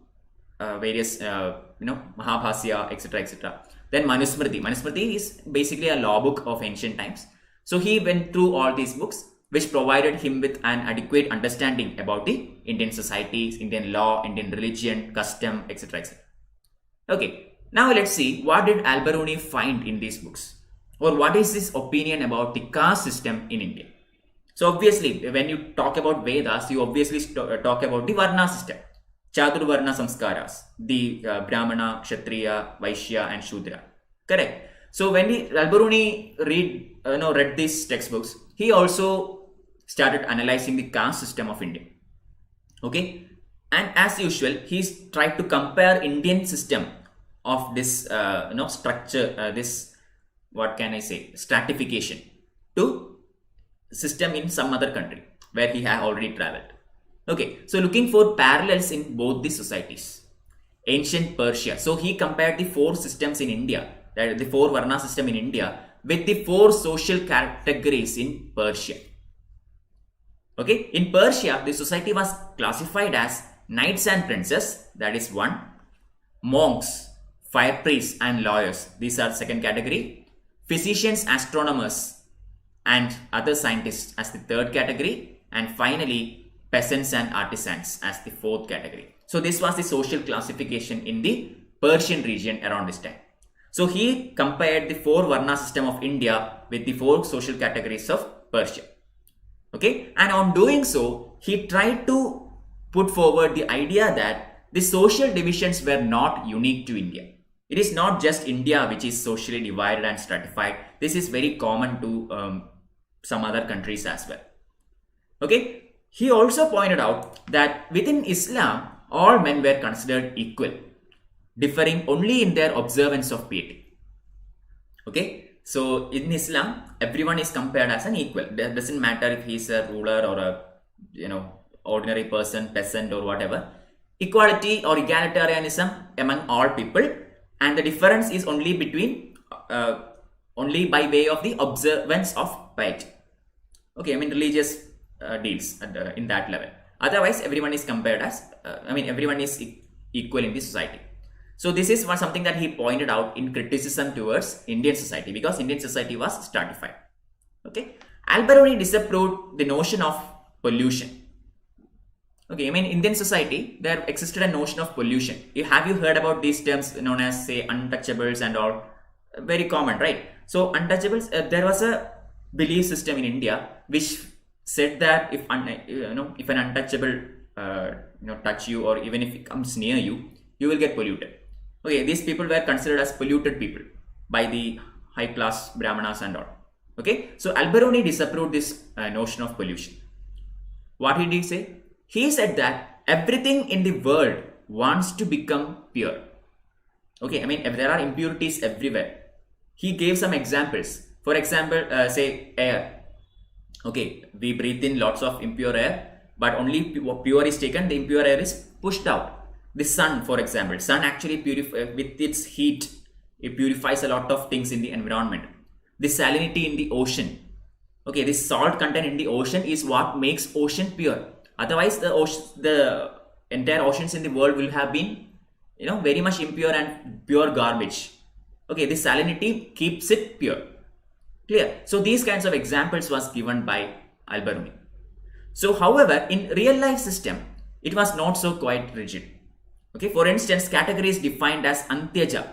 various Mahabhasya, etc., etc. Then Manusmriti. Manusmriti is basically a law book of ancient times. So he went through all these books, which provided him with an adequate understanding about the Indian societies, Indian law, Indian religion, custom, etc., etc. Okay, now let's see what did Al-Biruni find in these books, or what is his opinion about the caste system in India. So obviously, when you talk about Vedas, you obviously talk about the Varna system, Chaturvarna Samskaras, the Brahmana, Kshatriya, Vaishya, and Shudra. Correct. So when Al-Biruni read these textbooks, he also started analyzing the caste system of India. Okay, and as usual, he's tried to compare Indian system of this structure, this, what can I say, stratification to system in some other country where he had already traveled. Okay, so looking for parallels in both the societies. Ancient Persia. So he compared the four systems in India, the four Varna system in India, with the four social categories in Persia. Okay, in Persia, the society was classified as knights and princes, that is one, monks, fire priests and lawyers, these are second category, physicians, astronomers and other scientists as the third category, and finally peasants and artisans as the fourth category. So this was the social classification in the Persian region around this time. So he compared the four Varna system of India with the four social categories of Persia. Okay, and on doing so, he tried to put forward the idea that the social divisions were not unique to India. It is not just India which is socially divided and stratified. This is very common to some other countries as well. Okay, he also pointed out that within Islam, all men were considered equal, differing only in their observance of piety. Okay, so in Islam, everyone is compared as an equal. It doesn't matter if he's a ruler or a ordinary person, peasant or whatever. Equality or egalitarianism among all people, and the difference is only between only by way of the observance of piety. Okay, I mean religious deeds in that level. Otherwise, everyone is compared as everyone is equal in the society. So this is something that he pointed out in criticism towards Indian society, because Indian society was stratified. Okay, Al-Biruni disapproved the notion of pollution. Okay, I mean Indian society, there existed a notion of pollution. Have you heard about these terms known as, say, untouchables and all? Very common, right? So untouchables, there was a belief system in India which said that if an untouchable touch you, or even if it comes near you, you will get polluted. Okay, these people were considered as polluted people by the high class Brahmanas and all. Okay, so Al-Biruni disapproved this notion of pollution. What did he say? He said that everything in the world wants to become pure. Okay, I mean, if there are impurities everywhere. He gave some examples. For example, say air. Okay, we breathe in lots of impure air, but only pure is taken, the impure air is pushed out. The sun, for example, sun actually with its heat, it purifies a lot of things in the environment. The salinity in the ocean. Okay, this salt content in the ocean is what makes ocean pure. Otherwise, the entire oceans in the world will have been, very much impure and pure garbage. Okay, this salinity keeps it pure. Clear? So these kinds of examples was given by Al-Biruni. So however, in real life system, it was not so quite rigid. Okay, for instance, categories defined as Antyaja,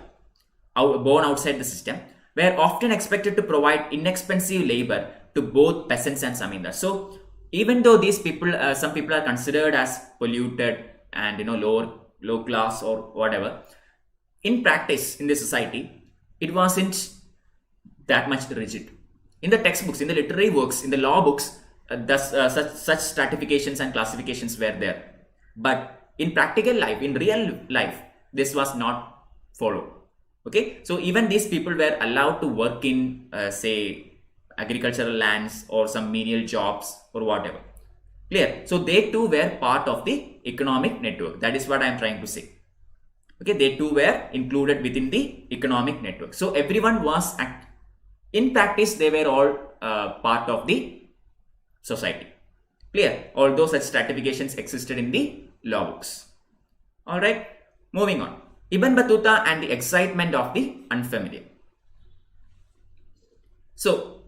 born outside the system, were often expected to provide inexpensive labor to both peasants and zamindars. So even though these people, some people are considered as polluted and low class or whatever, in practice in the society, it wasn't that much rigid. In the textbooks, in the literary works, in the law books, such stratifications and classifications were there. But in practical life, in real life, this was not followed. Okay, so even these people were allowed to work in, say, agricultural lands or some menial jobs or whatever. Clear? So they too were part of the economic network. That is what I am trying to say. Okay, they too were included within the economic network. So everyone was in practice, they were all part of the society. Clear? Although such stratifications existed in the law books. All right, moving on. Ibn Battuta and the excitement of the unfamiliar. So,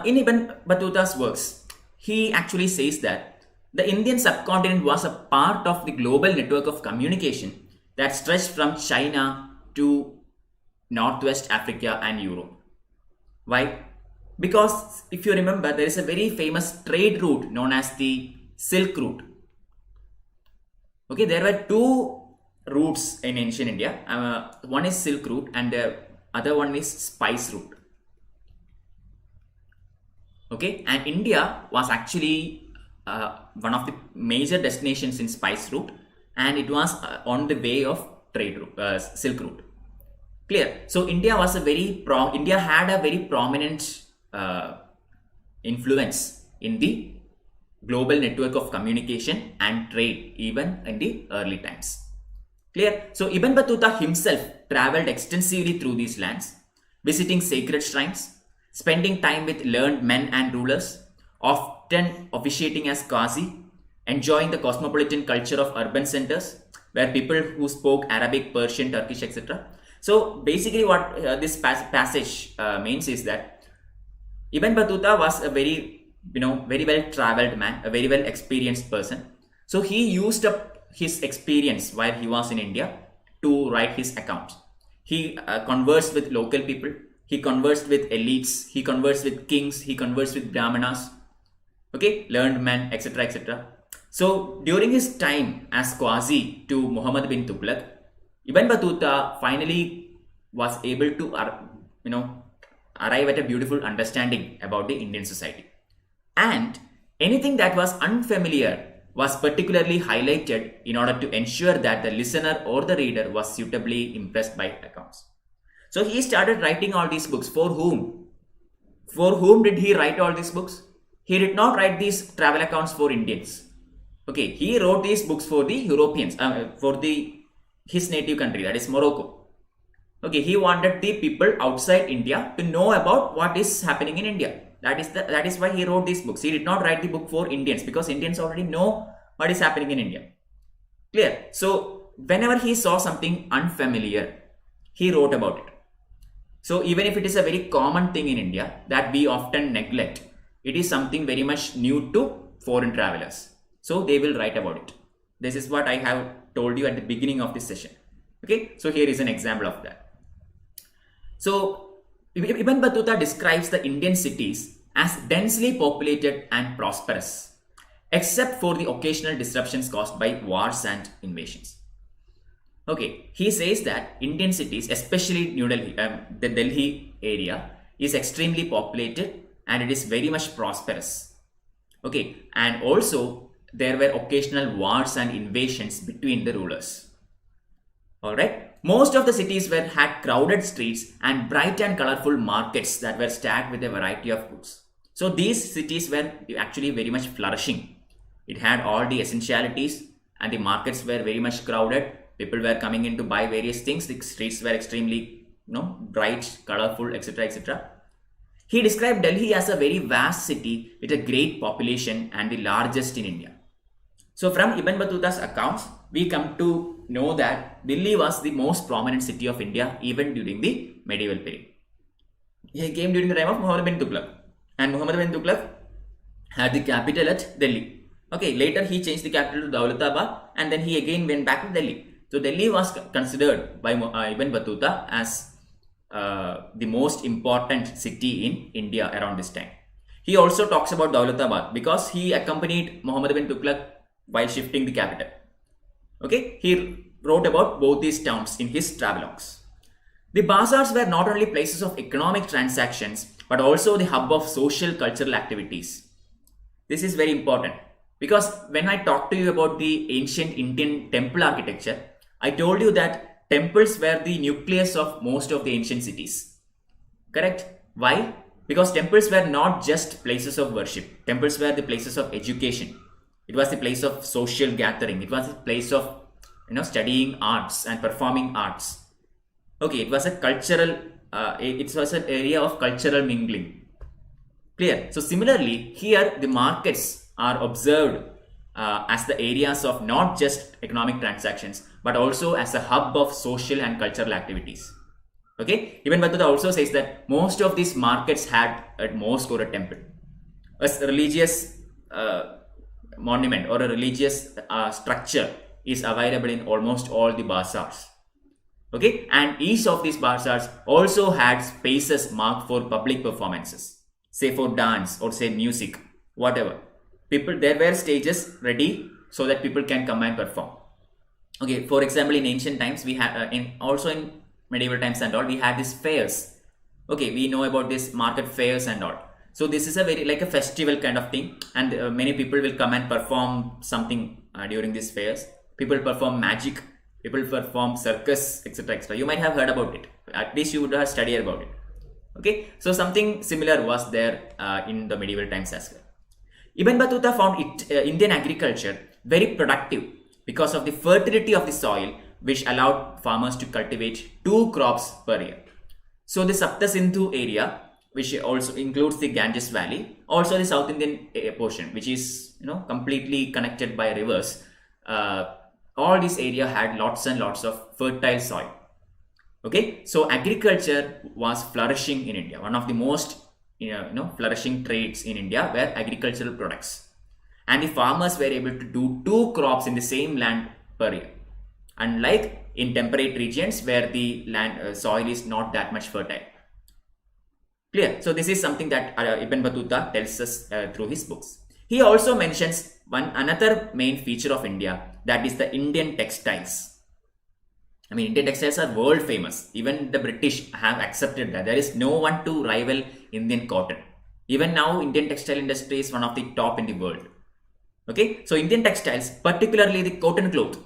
in Ibn Battuta's works, he actually says that the Indian subcontinent was a part of the global network of communication that stretched from China to Northwest Africa and Europe. Why? Because if you remember, there is a very famous trade route known as the Silk Route. Okay, there were two routes in ancient India. One is Silk Route and the other one is Spice Route. Okay, and India was actually one of the major destinations in Spice Route, and it was on the way of trade route, Silk Route. Clear? So India was India had a very prominent influence in the global network of communication and trade even in the early times. Clear? So Ibn Battuta himself traveled extensively through these lands, visiting sacred shrines, spending time with learned men and rulers, often officiating as Qazi, enjoying the cosmopolitan culture of urban centers where people who spoke Arabic, Persian, Turkish, etc. So basically what this passage means is that Ibn Battuta was a very well traveled man, a very well experienced person. So he used up his experience while he was in India to write his accounts. He conversed with local people, he conversed with elites, he conversed with kings, he conversed with brahmanas, okay, learned men, etc., etc. So during his time as Qazi to Muhammad bin Tughlaq, Ibn Battuta finally was able to arrive at a beautiful understanding about the Indian society. And anything that was unfamiliar was particularly highlighted in order to ensure that the listener or the reader was suitably impressed by accounts. So he started writing all these books. For whom? For whom did he write all these books? He did not write these travel accounts for Indians. Okay, he wrote these books for the Europeans, for his native country, that is Morocco. Okay, he wanted the people outside India to know about what is happening in India. That is why he wrote these books. He did not write the book for Indians because Indians already know what is happening in India. Clear? So whenever he saw something unfamiliar, he wrote about it. So even if it is a very common thing in India that we often neglect, it is something very much new to foreign travelers. So they will write about it. This is what I have told you at the beginning of this session. Okay, so here is an example of that. So Ibn Battuta describes the Indian cities as densely populated and prosperous, except for the occasional disruptions caused by wars and invasions. Okay, he says that Indian cities, especially New Delhi, the Delhi area, is extremely populated and it is very much prosperous. Okay, and also there were occasional wars and invasions between the rulers. Alright, Most of the cities had crowded streets and bright and colorful markets that were stacked with a variety of goods. So these cities were actually very much flourishing. It had all the essentialities and the markets were very much crowded. People were coming in to buy various things. The streets were extremely, bright, colorful, etc., etc. He described Delhi as a very vast city with a great population and the largest in India. So from Ibn Battuta's accounts, we come to know that Delhi was the most prominent city of India even during the medieval period. He came during the time of Muhammad bin Tughlaq, and Muhammad bin Tughlaq had the capital at Delhi. Okay, later he changed the capital to Daulatabad and then he again went back to Delhi. So Delhi was considered by Ibn Battuta as the most important city in India around this time. He also talks about Daulatabad because he accompanied Muhammad bin Tughlaq while shifting the capital. Okay, he wrote about both these towns in his travelogues. The bazaars were not only places of economic transactions but also the hub of social cultural activities. This is very important because when I talked to you about the ancient Indian temple architecture, I told you that temples were the nucleus of most of the ancient cities. Correct? Why? Because temples were not just places of worship. Temples were the places of education. It was the place of social gathering. It was a place of studying arts and performing arts. Okay, it was a cultural, it was an area of cultural mingling. Clear? So similarly, here the markets are observed as the areas of not just economic transactions, but also as a hub of social and cultural activities. Okay, Ibn Battuta also says that most of these markets had a mosque or a temple. A religious monument or a religious structure is available in almost all the bazaars. Okay, and each of these bazaars also had spaces marked for public performances, say for dance or say music, whatever. There were stages ready so that people can come and perform. Okay, for example, in ancient times we had also in medieval times and all, we had these fairs. Okay, we know about this market fairs and all. So this is a very like a festival kind of thing, and many people will come and perform something during these fairs. People perform magic, people perform circus, etc., etc. You might have heard about it. At least you would have studied about it. Okay, so something similar was there in the medieval times as well. Ibn Battuta found Indian agriculture very productive because of the fertility of the soil, which allowed farmers to cultivate 2 crops per year. So the Sapta Sindhu area, which also includes the Ganges Valley, also the South Indian portion, which is completely connected by rivers. All this area had lots and lots of fertile soil. Okay, so agriculture was flourishing in India. One of the most flourishing trades in India were agricultural products, and the farmers were able to do 2 crops in the same land per year, unlike in temperate regions where the land soil is not that much fertile. Clear? So this is something that Ibn Battuta tells us through his books. He also mentions another main feature of India, that is the Indian textiles. I mean, Indian textiles are world famous. Even the British have accepted that. There is no one to rival Indian cotton. Even now, Indian textile industry is one of the top in the world. Okay, so Indian textiles, particularly the cotton cloth,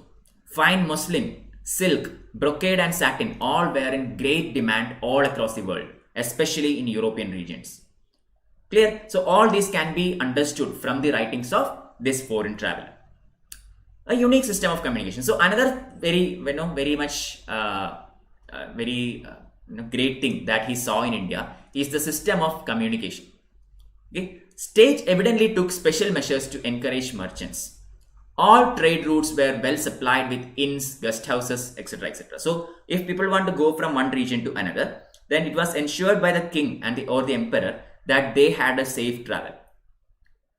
fine muslin, silk, brocade and satin, all were in great demand all across the world, especially in European regions. Clear? So all this can be understood from the writings of this foreign traveler. A unique system of communication. So another very great thing that he saw in India is the system of communication. Okay, state evidently took special measures to encourage merchants. All trade routes were well supplied with inns, guest houses, etc., etc. So if people want to go from one region to another, then it was ensured by the king or the emperor that they had a safe travel.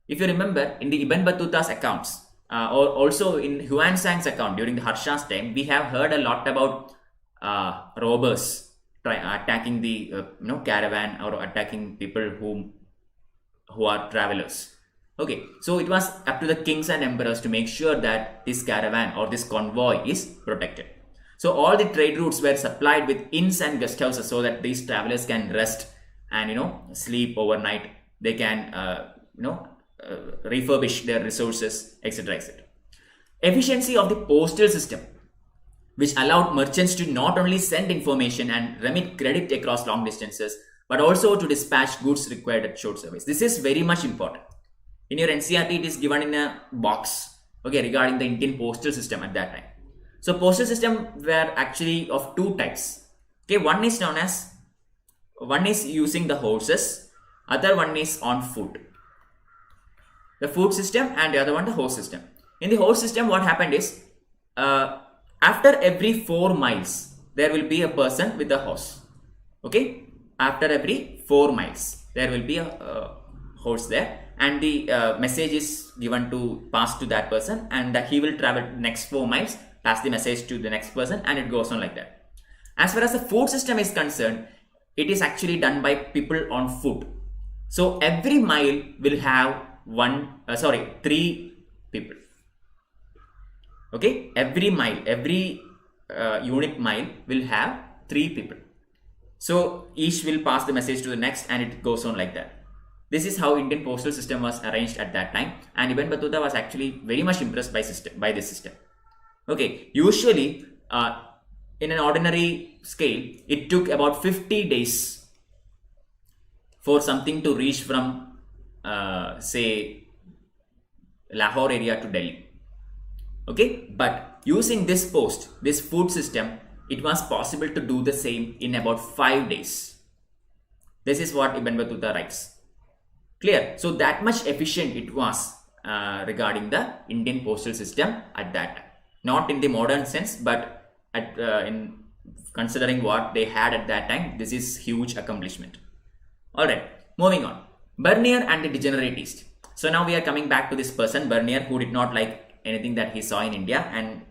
If you remember, in the Ibn Battuta's accounts, or also in Huan Sang's account during the Harsha's time, we have heard a lot about robbers attacking the caravan or attacking people who are travelers. Okay, so it was up to the kings and emperors to make sure that this caravan or this convoy is protected. So all the trade routes were supplied with inns and guest houses so that these travelers can rest and sleep overnight. They can refurbish their resources, etc., etc. Efficiency of the postal system, which allowed merchants to not only send information and remit credit across long distances, but also to dispatch goods required at short service. This is very much important. In your NCERT, it is given in a box, okay, regarding the Indian postal system at that time. So postal system were actually of two types. Okay, one is using the horses, other one is on foot. The food system and the other one the horse system. In the horse system, what happened is after every 4 miles there will be a person with a horse. Okay, after every 4 miles there will be a horse there, and the message is given to pass to that person, and he will travel next 4 miles, pass the message to the next person, and it goes on like that. As far as the food system is concerned, it is actually done by people on foot. So every mile will have 3 people. Okay, every mile, every unit mile will have 3 people. So each will pass the message to the next, and it goes on like that. This is how Indian postal system was arranged at that time, and Ibn Battuta was actually very much impressed by this system. Okay, usually in an ordinary scale, it took about 50 days for something to reach from say Lahore area to Delhi. Okay, but using this food system, it was possible to do the same in about 5 days. This is what Ibn Battuta writes. Clear? So that much efficient it was regarding the Indian postal system at that time. Not in the modern sense, but in considering what they had at that time, this is huge accomplishment. Alright, moving on. Bernier and the Degenerate East. So now we are coming back to this person, Bernier, who did not like anything that he saw in India and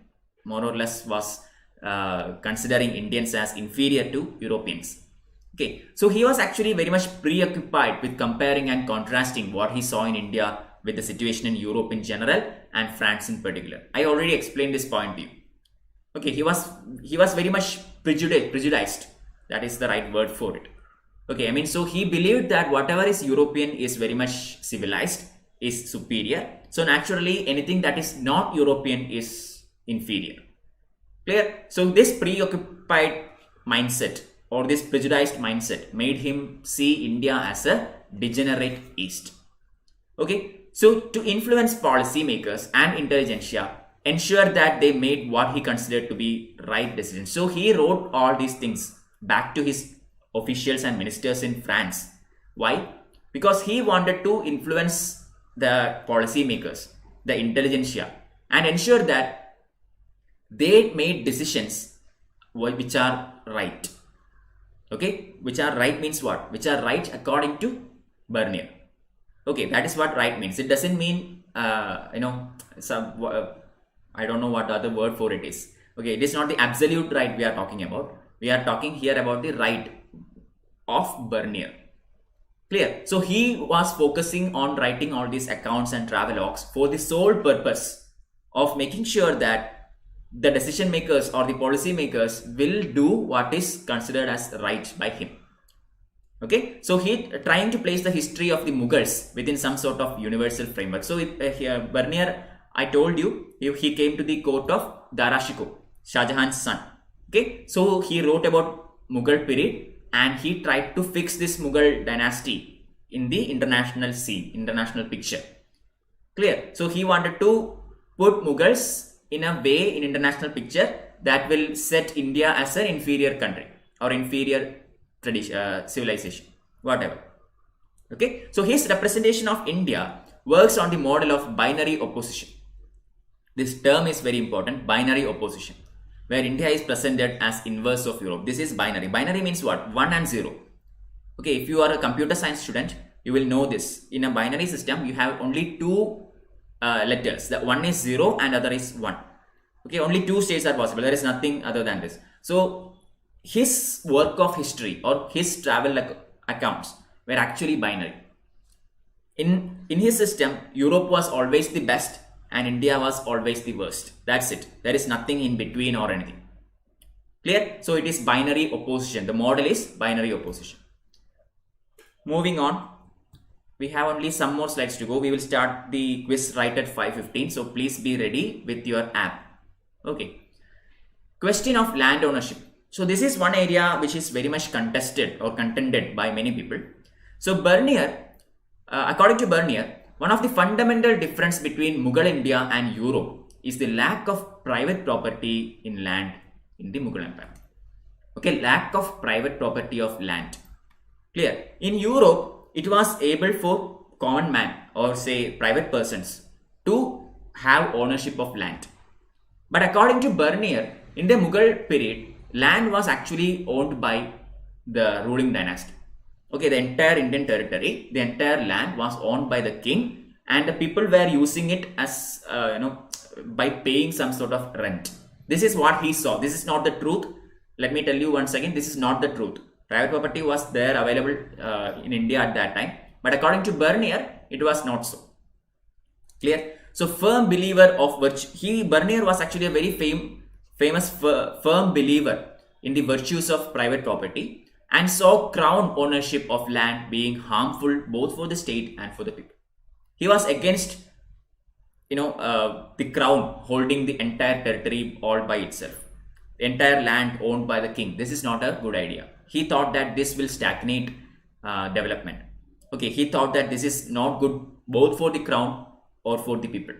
more or less was considering Indians as inferior to Europeans. Okay, so he was actually very much preoccupied with comparing and contrasting what he saw in India with the situation in Europe in general and France in particular. I already explained this point to you. Okay, he was very much prejudiced. That is the right word for it. Okay, I mean, so he believed that whatever is European is very much civilized, is superior. So naturally, anything that is not European is inferior. Clear? So this preoccupied mindset or this prejudiced mindset made him see India as a degenerate East. Okay, so to influence policymakers and intelligentsia, ensure that they made what he considered to be right decisions. So he wrote all these things back to his officials and ministers in France. Why? Because he wanted to influence the policymakers, the intelligentsia, and ensure that they made decisions which are right. Okay, which are right means what? Which are right according to Bernier. Okay, that is what right means. It doesn't mean I don't know what the other word for it is. Okay, it is not the absolute right we are talking about. We are talking here about the right of Bernier. Clear? So he was focusing on writing all these accounts and travelogues for the sole purpose of making sure that the decision makers or the policy makers will do what is considered as right by him. Okay, so he trying to place the history of the Mughals within some sort of universal framework. So here Bernier, I told you, he came to the court of Dara Shikoh, Shah Jahan's son. Okay, so he wrote about Mughal period and he tried to fix this Mughal dynasty in the international scene, international picture. Clear? So he wanted to put Mughals in a way in international picture that will set India as an inferior country or inferior tradition, civilization, whatever. Okay, so his representation of India works on the model of binary opposition. This term is very important, binary opposition, where India is presented as inverse of Europe. This is binary. Binary means what? 1 and 0. Okay, if you are a computer science student, you will know this. In a binary system, you have only 2 letters. The one is 0 and other is 1. Okay, only 2 states are possible. There is nothing other than this. So his work of history or his travel accounts were actually binary. In his system, Europe was always the best and India was always the worst. That's it. There is nothing in between or anything. Clear? So it is binary opposition. The model is binary opposition. Moving on. We have only some more slides to go. We will start the quiz right at 5:15. So please be ready with your app. Okay. Question of land ownership. So this is one area which is very much contested or contended by many people. So Bernier, according to Bernier, one of the fundamental difference between Mughal India and Europe is the lack of private property in land in the Mughal Empire. Okay, lack of private property of land. Clear? In Europe, it was able for common man or say private persons to have ownership of land. But according to Bernier, in the Mughal period, land was actually owned by the ruling dynasty. Okay, the entire Indian territory, the entire land was owned by the king, and the people were using it as by paying some sort of rent. This is what he saw. This is not the truth. Let me tell you once again, this is not the truth. Private property was there available in India at that time, but according to Bernier, it was not so. Clear? So firm believer of virtue. Bernier was actually a very famous firm believer in the virtues of private property and saw crown ownership of land being harmful both for the state and for the people. He was against the crown holding the entire territory all by itself, the entire land owned by the king. This is not a good idea. He thought that this will stagnate development. Okay, he thought that this is not good both for the crown or for the people.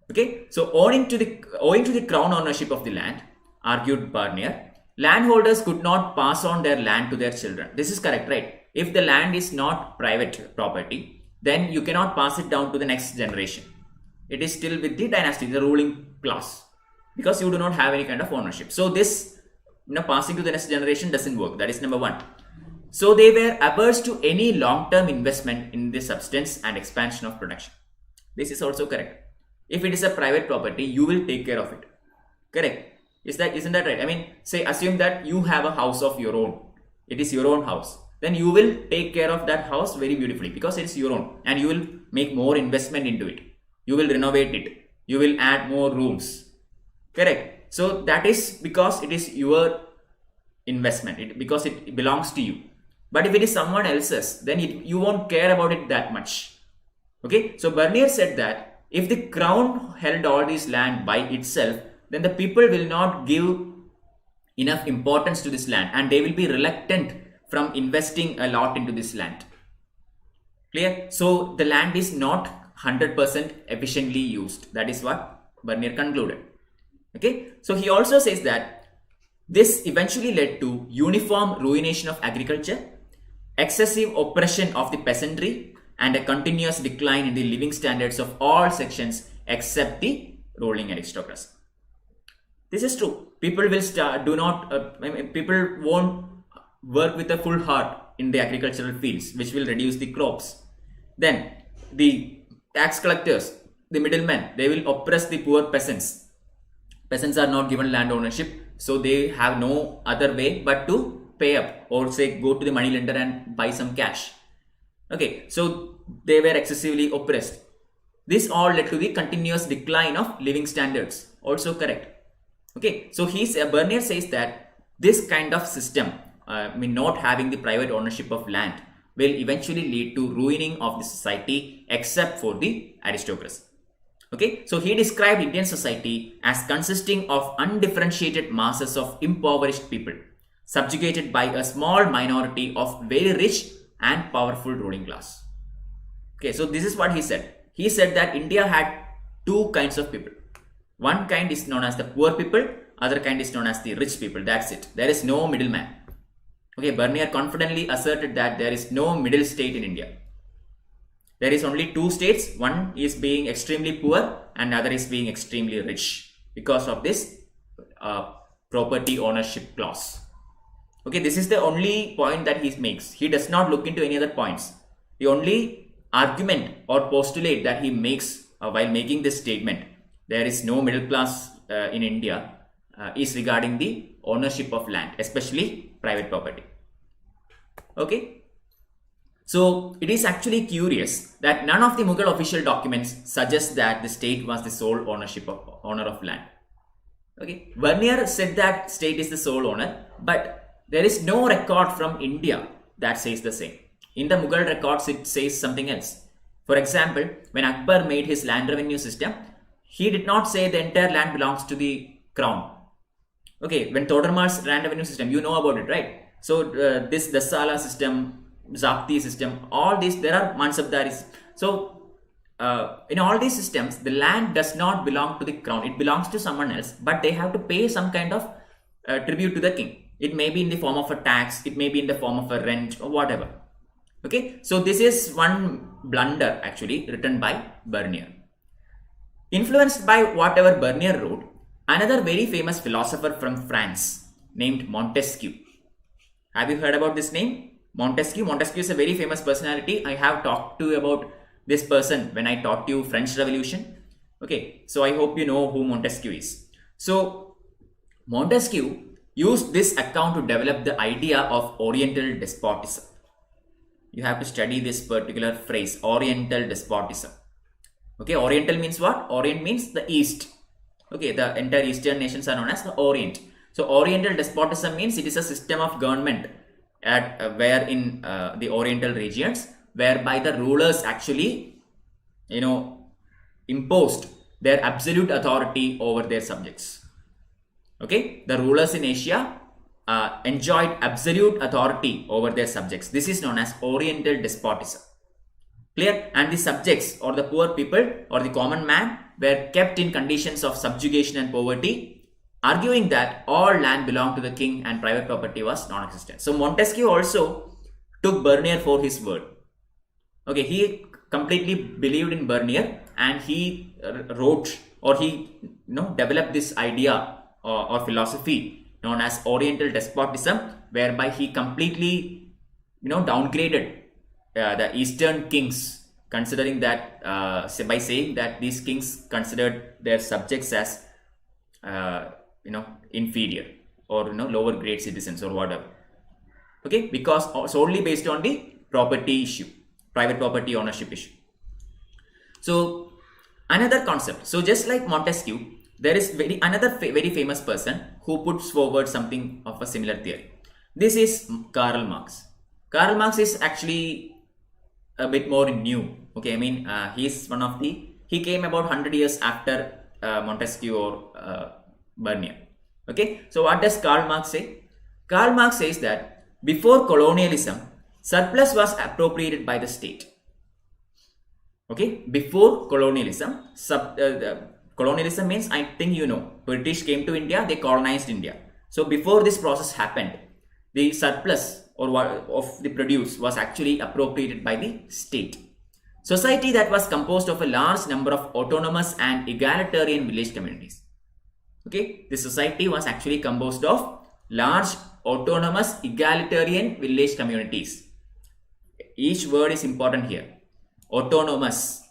Okay, so owing to the crown ownership of the land, argued Bernier, landholders could not pass on their land to their children. This is correct, right? If the land is not private property, then you cannot pass it down to the next generation. It is still with the dynasty, the ruling class, because you do not have any kind of ownership. So this passing to the next generation doesn't work. That is number one. So they were averse to any long-term investment in the substance and expansion of production. This is also correct. If it is a private property, you will take care of it. Correct? Isn't that right? I mean, say assume that you have a house of your own. It is your own house. Then you will take care of that house very beautifully because it is your own, and you will make more investment into it. You will renovate it. You will add more rooms. Correct? So that is because it is your investment, because it belongs to you. But if it is someone else's, then you won't care about it that much. Okay, so Bernier said that if the crown held all this land by itself, then the people will not give enough importance to this land and they will be reluctant from investing a lot into this land. Clear? So the land is not 100% efficiently used. That is what Bernier concluded. Okay, so he also says that this eventually led to uniform ruination of agriculture, excessive oppression of the peasantry, and a continuous decline in the living standards of all sections except the ruling aristocracy. This is true. People will people won't work with a full heart in the agricultural fields, which will reduce the crops. Then the tax collectors, the middlemen, they will oppress the poor peasants. Peasants are not given land ownership, so they have no other way but to pay up or say go to the money lender and buy some cash. Okay, so they were excessively oppressed. This all led to the continuous decline of living standards. Also correct. Okay, so Bernier says that this kind of system, not having the private ownership of land, will eventually lead to ruining of the society except for the aristocracy. Okay, so he described Indian society as consisting of undifferentiated masses of impoverished people, subjugated by a small minority of very rich and powerful ruling class. Okay, so this is what he said. He said that India had two kinds of people. One kind is known as the poor people, other kind is known as the rich people. That's it. There is no middleman. Okay, Bernier confidently asserted that there is no middle state in India. There is only two states. One is being extremely poor and other is being extremely rich because of this property ownership clause. Okay, this is the only point that he makes. He does not look into any other points. The only argument or postulate that he makes while making this statement, there is no middle class in India, is regarding the ownership of land, especially private property. Okay, so it is actually curious that none of the Mughal official documents suggest that the state was the sole owner of land. Okay, Bernier said that state is the sole owner, but there is no record from India that says the same. In the Mughal records, it says something else. For example, when Akbar made his land revenue system, he did not say the entire land belongs to the crown. Okay, when Todormar's land revenue system, you know about it, right? So this Dasala system, Zapti system, all these, there are Mansabdaris. So in all these systems, the land does not belong to the crown. It belongs to someone else, but they have to pay some kind of tribute to the king. It may be in the form of a tax, it may be in the form of a rent or whatever. Okay, so this is one blunder actually written by Bernier. Influenced by whatever Bernier wrote, another very famous philosopher from France named Montesquieu. Have you heard about this name? Montesquieu. Montesquieu is a very famous personality. I have talked to you about this person when I taught you French Revolution. Okay, so I hope you know who Montesquieu is. So Montesquieu used this account to develop the idea of Oriental despotism. You have to study this particular phrase, Oriental despotism. Okay, Oriental means what? Orient means the East. Okay, the entire Eastern nations are known as the Orient. So Oriental despotism means it is a system of government at where in the Oriental regions, whereby the rulers actually, imposed their absolute authority over their subjects. Okay, the rulers in Asia enjoyed absolute authority over their subjects. This is known as Oriental despotism. Clear? And the subjects or the poor people or the common man were kept in conditions of subjugation and poverty, arguing that all land belonged to the king and private property was non-existent. So Montesquieu also took Bernier for his word. Okay, he completely believed in Bernier and he wrote or he developed this idea or philosophy known as Oriental despotism, whereby he completely downgraded the Eastern kings, considering that by saying that these kings considered their subjects as inferior or lower grade citizens or whatever. Okay, because solely based on the property issue, private property ownership issue. So another concept. So just like Montesquieu, there is another very famous person who puts forward something of a similar theory. This is Karl Marx. Karl Marx is actually a bit more new. Okay, I mean he came about 100 years after Montesquieu or Bernier. Okay, so what does Karl Marx say? Karl Marx says that before colonialism, surplus was appropriated by the state. Okay, before colonialism, colonialism means, I think British came to India, they colonized India. So before this process happened, the surplus or of the produce was actually appropriated by the state. Society that was composed of a large number of autonomous and egalitarian village communities. Okay, the society was actually composed of large autonomous egalitarian village communities. Each word is important here. Autonomous,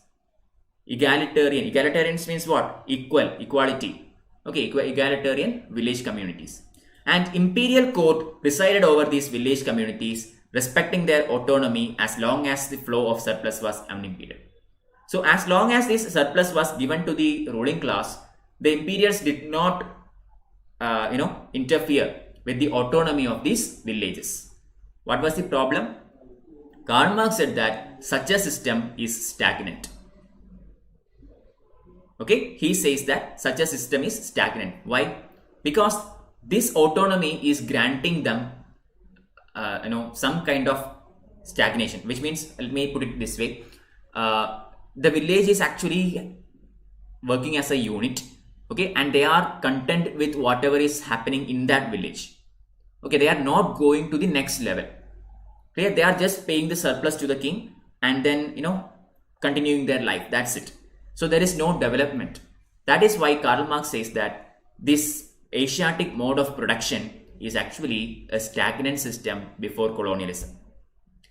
egalitarian. Egalitarian means what? Equal, equality. Okay, egalitarian village communities. And imperial court presided over these village communities, respecting their autonomy as long as the flow of surplus was unimpeded. So as long as this surplus was given to the ruling class, the imperials did not interfere with the autonomy of these villages. What was the problem? Karl Marx said that such a system is stagnant. Okay, he says that such a system is stagnant. Why? Because this autonomy is granting them some kind of stagnation, which means, let me put it this way, the village is actually working as a unit, okay, and they are content with whatever is happening in that village. Okay, they are not going to the next level. Okay, they are just paying the surplus to the king and then continuing their life. That's it. So there is no development. That is why Karl Marx says that this Asiatic mode of production is actually a stagnant system before colonialism.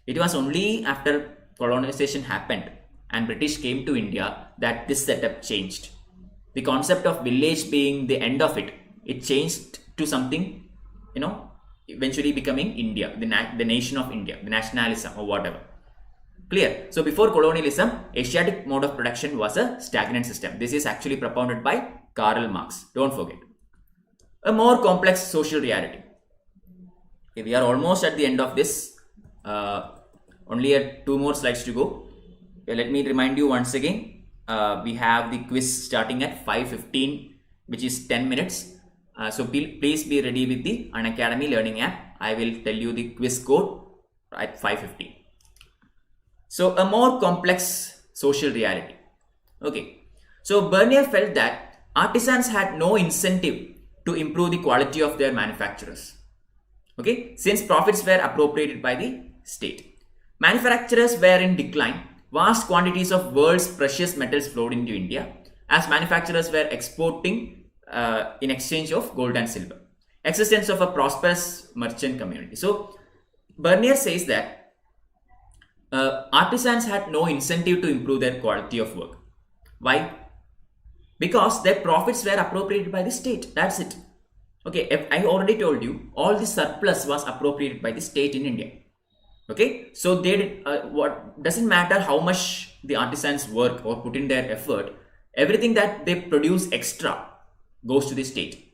It was only after colonization happened and British came to India that this setup changed. The concept of village being the end of it, it changed to something, eventually becoming India, the nation of India, the nationalism or whatever. Clear? So before colonialism, Asiatic mode of production was a stagnant system. This is actually propounded by Karl Marx. Don't forget. A more complex social reality. Okay, we are almost at the end of this. Only 2 more slides to go. Okay, let me remind you once again. We have the quiz starting at 5:15, which is 10 minutes. So please be ready with the Unacademy learning app. I will tell you the quiz code at 5:15. So a more complex social reality. Okay. So Bernier felt that artisans had no incentive to improve the quality of their manufacturers. Okay, since profits were appropriated by the state. Manufacturers were in decline. Vast quantities of world's precious metals flowed into India as manufacturers were exporting in exchange of gold and silver. Existence of a prosperous merchant community. So Bernier says that artisans had no incentive to improve their quality of work. Why? Because their profits were appropriated by the state. That's it. Okay, I already told you all the surplus was appropriated by the state in India. Okay, so they did, what doesn't matter how much the artisans work or put in their effort, everything that they produce extra goes to the state.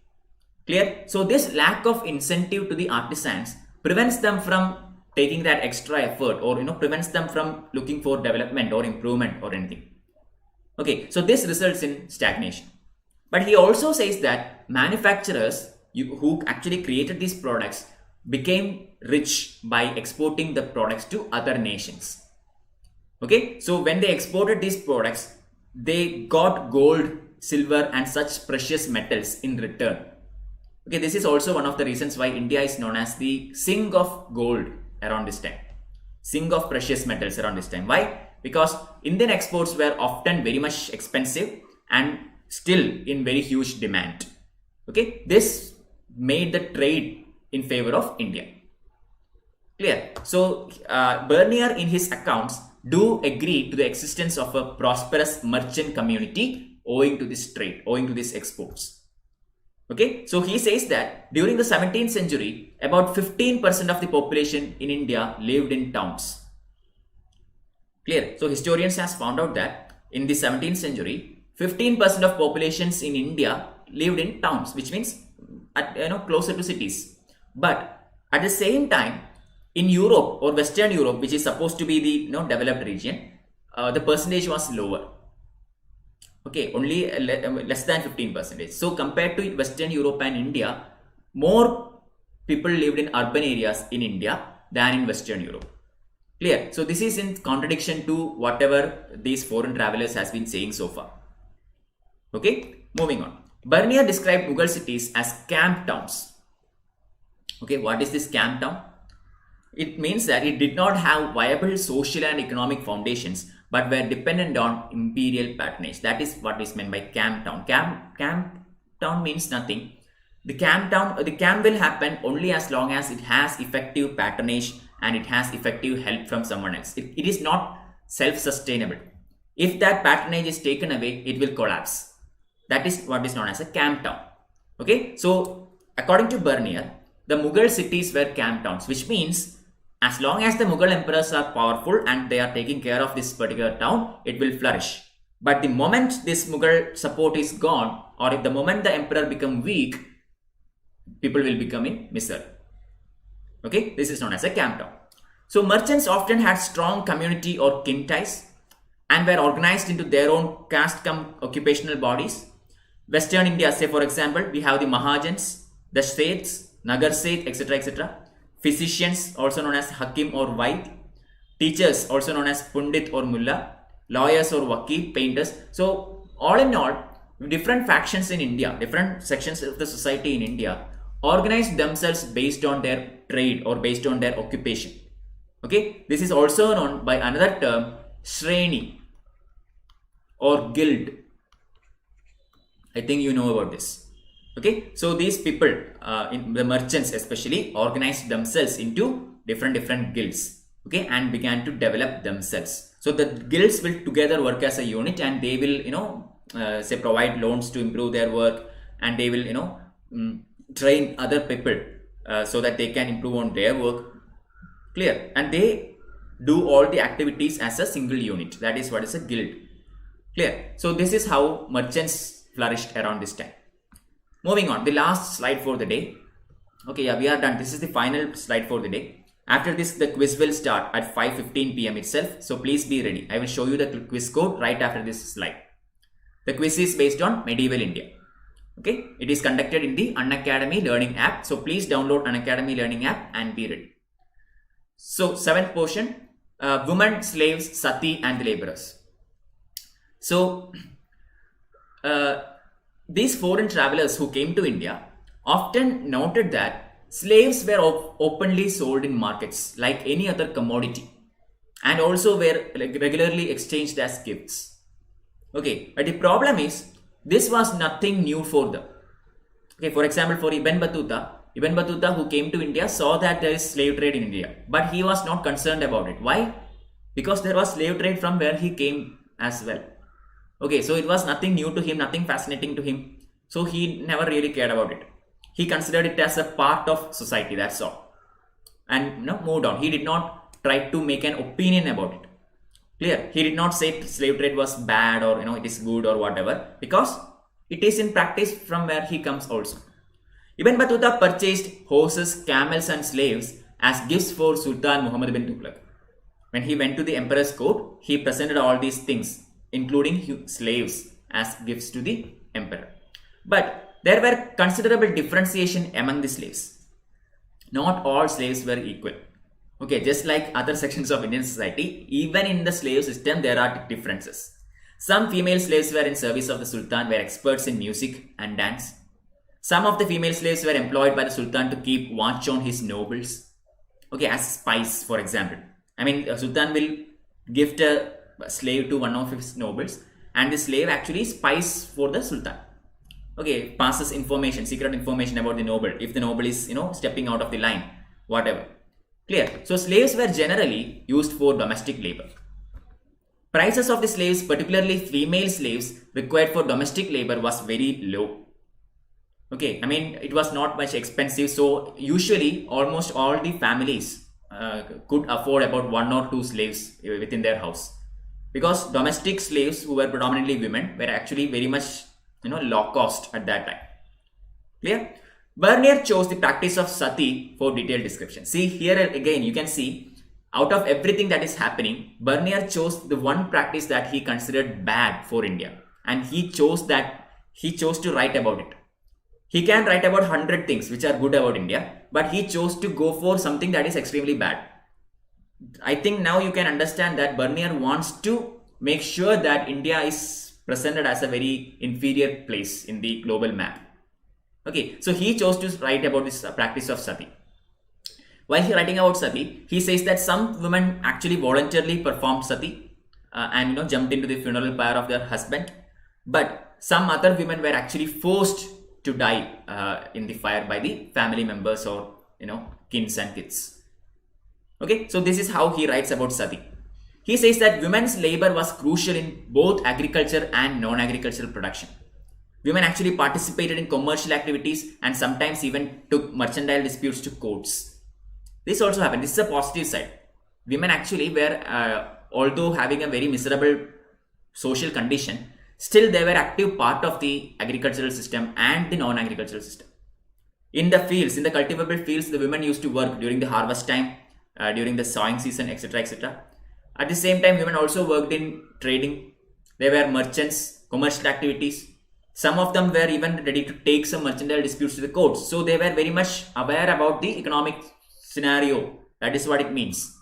Clear? So this lack of incentive to the artisans prevents them from taking that extra effort, or prevents them from looking for development or improvement or anything. Okay, so this results in stagnation. But he also says that manufacturers who actually created these products became rich by exporting the products to other nations. Okay, so when they exported these products, they got gold, silver and such precious metals in return. Okay, this is also one of the reasons why India is known as the sink of gold around this time. Sink of precious metals around this time. Why? Because Indian exports were often very much expensive and still in very huge demand. Okay, this made the trade in favor of India. Clear? So Bernier in his accounts do agree to the existence of a prosperous merchant community owing to this trade, owing to these exports. Okay, so he says that during the 17th century, about 15% of the population in India lived in towns. Clear? So historians has found out that in the 17th century, 15% of populations in India lived in towns, which means closer to cities. But at the same time, in Europe or Western Europe, which is supposed to be the developed region, the percentage was lower. Okay, only less than 15%. So compared to Western Europe and India, more people lived in urban areas in India than in Western Europe. Clear? So this is in contradiction to whatever these foreign travelers has been saying so far. Okay, moving on. Bernier described Mughal cities as camp towns. Okay, what is this camp town? It means that it did not have viable social and economic foundations, but were dependent on imperial patronage. That is what is meant by camp town. Camp town means nothing. The camp will happen only as long as it has effective patronage and it has effective help from someone else. It is not self-sustainable. If that patronage is taken away, it will collapse. That is what is known as a camp town. Okay, so according to Bernier, the Mughal cities were camp towns, which means as long as the Mughal emperors are powerful and they are taking care of this particular town, it will flourish. But the moment this Mughal support is gone, or if the moment the emperor become weak, people will become in misery. Okay, this is known as a camp town. So merchants often had strong community or kin ties and were organized into their own caste occupational bodies. Western India, say for example, we have the Mahajans, the Seths, Nagar Seth, etc., etc. Physicians, also known as Hakim or Vaid. Teachers, also known as Pundit or Mullah. Lawyers or Wakil, painters. So all in all, different factions in India, different sections of the society in India organized themselves based on their trade or based on their occupation. Okay, this is also known by another term, Shreni or guild. I think you know about this. Okay, so these people, the merchants especially, organized themselves into different guilds. Okay, and began to develop themselves. So the guilds will together work as a unit, and they will, say provide loans to improve their work, and they will, train other people so that they can improve on their work. Clear? And they do all the activities as a single unit. That is what is a guild. Clear? So this is how merchants flourished around this time. Moving on, the last slide for the day. Okay, yeah, we are done. This is the final slide for the day. After this, the quiz will start at 5:15 p.m. itself. So please be ready. I will show you the quiz code right after this slide. The quiz is based on medieval India. Okay, it is conducted in the Unacademy learning app. So please download Unacademy learning app and be ready. So 7th portion, women, slaves, sati and the laborers. So these foreign travelers who came to India often noted that slaves were openly sold in markets like any other commodity and also were regularly exchanged as gifts. Okay, but the problem is this was nothing new for them. Okay, for example, for Ibn Battuta who came to India saw that there is slave trade in India, but he was not concerned about it. Why? Because there was slave trade from where he came as well. Okay, so it was nothing new to him, nothing fascinating to him. So he never really cared about it. He considered it as a part of society, that's all. And moved on. He did not try to make an opinion about it. Clear? He did not say slave trade was bad or it is good or whatever, because it is in practice from where he comes also. Ibn Battuta purchased horses, camels and slaves as gifts for Sultan Muhammad bin Tughlaq. When he went to the emperor's court, he presented all these things, including slaves, as gifts to the emperor. But there were considerable differentiation among the slaves. Not all slaves were equal. Okay, just like other sections of Indian society, even in the slave system there are differences. Some female slaves were in service of the Sultan, were experts in music and dance. Some of the female slaves were employed by the Sultan to keep watch on his nobles. Okay, as spies, for example. I mean, the Sultan will gift a slave to one of his nobles, and the slave actually spies for the Sultan. Okay, passes information, secret information about the noble, if the noble is, stepping out of the line, whatever. Clear? So slaves were generally used for domestic labor. Prices of the slaves, particularly female slaves required for domestic labor, was very low. Okay, I mean, it was not much expensive. So usually almost all the families could afford about 1 or 2 slaves within their house. Because domestic slaves, who were predominantly women, were actually very much low cost at that time. Clear? Bernier chose the practice of sati for detailed description. See here again, you can see out of everything that is happening, Bernier chose the one practice that he considered bad for India, and he chose to write about it. He can write about 100 things which are good about India, but he chose to go for something that is extremely bad. I think now you can understand that Bernier wants to make sure that India is presented as a very inferior place in the global map. Okay, so he chose to write about this practice of sati. While he writing about sati, he says that some women actually voluntarily performed sati and jumped into the funeral pyre of their husband, but some other women were actually forced to die in the fire by the family members or kins and kids. Okay, so this is how he writes about sati. He says that women's labor was crucial in both agriculture and non-agricultural production. Women actually participated in commercial activities and sometimes even took mercantile disputes to courts. This also happened. This is a positive side. Women actually were, although having a very miserable social condition, still they were active part of the agricultural system and the non-agricultural system. In the fields, in the cultivable fields, the women used to work during the harvest time, during the sowing season, etc., etc. At the same time, women also worked in trading. They were merchants, commercial activities. Some of them were even ready to take some mercantile disputes to the courts. So they were very much aware about the economic scenario. That is what it means.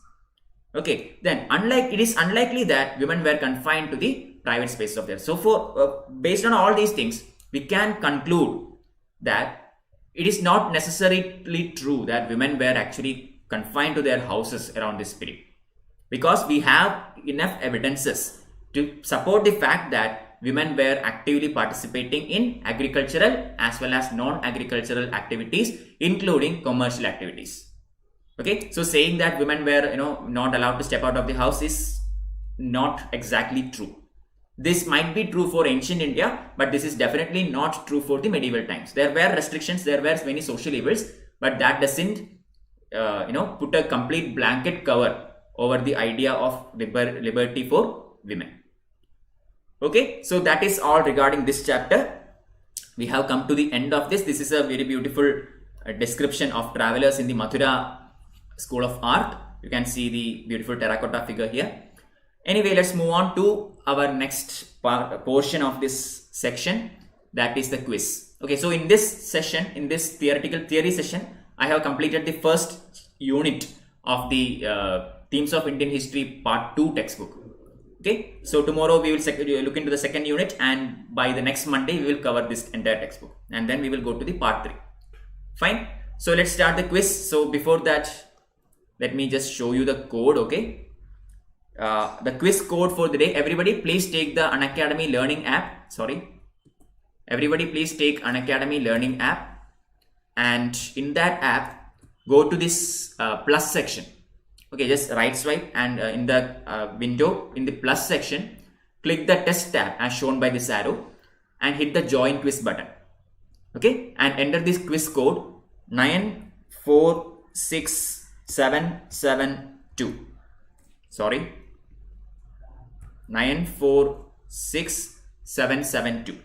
Okay, then it is unlikely that women were confined to the private space of theirs. So based on all these things, we can conclude that it is not necessarily true that women were actually confined to their houses around this period, because we have enough evidences to support the fact that women were actively participating in agricultural as well as non-agricultural activities, including commercial activities. Okay, so saying that women were not allowed to step out of the house is not exactly true. This might be true for ancient India, but this is definitely not true for the medieval times. There were restrictions, there were many social evils, but that doesn't put a complete blanket cover over the idea of liberty for women. Okay, so that is all regarding this chapter. We have come to the end of this. This is a very beautiful description of travelers in the Mathura School of Art. You can see the beautiful terracotta figure here. Anyway, let's move on to our next portion of this section, that is the quiz. Okay, so in this session, in this theory session, I have completed the first unit of the Themes of Indian History Part 2 textbook. Okay, so tomorrow we will look into the second unit, and by the next Monday we will cover this entire textbook, and then we will go to the Part 3. Fine. So let's start the quiz. So before that, let me just show you the code. Okay, the quiz code for the day. Everybody please take the Unacademy learning app. Everybody please take Unacademy learning app, and in that app go to this plus section. Okay, just right swipe, and in the window in the plus section, click the test tab as shown by this arrow and hit the join quiz button. Okay, and enter this quiz code 946772. 946772.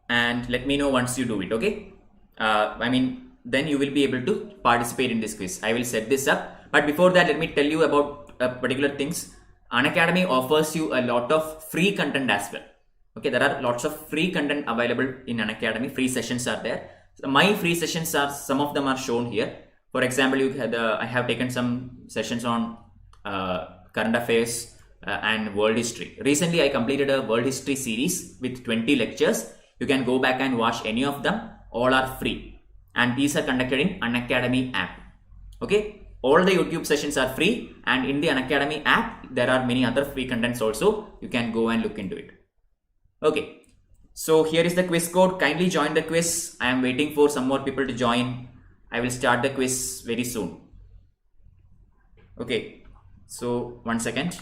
And let me know once you do it. Okay, then you will be able to participate in this quiz. I will set this up, but before that, let me tell you about particular things. Unacademy offers you a lot of free content as well. Okay, there are lots of free content available in Unacademy. Free sessions are there. So my free sessions are, some of them are shown here. For example, I have taken some sessions on current affairs and world history. Recently, I completed a world history series with 20 lectures. You can go back and watch any of them. All are free, and these are conducted in Unacademy app. Okay, all the YouTube sessions are free, and in the Unacademy app there are many other free contents also. You can go and look into it. Okay, so here is the quiz code. Kindly join the quiz. I am waiting for some more people to join. I will start the quiz very soon. Okay, so 1 second.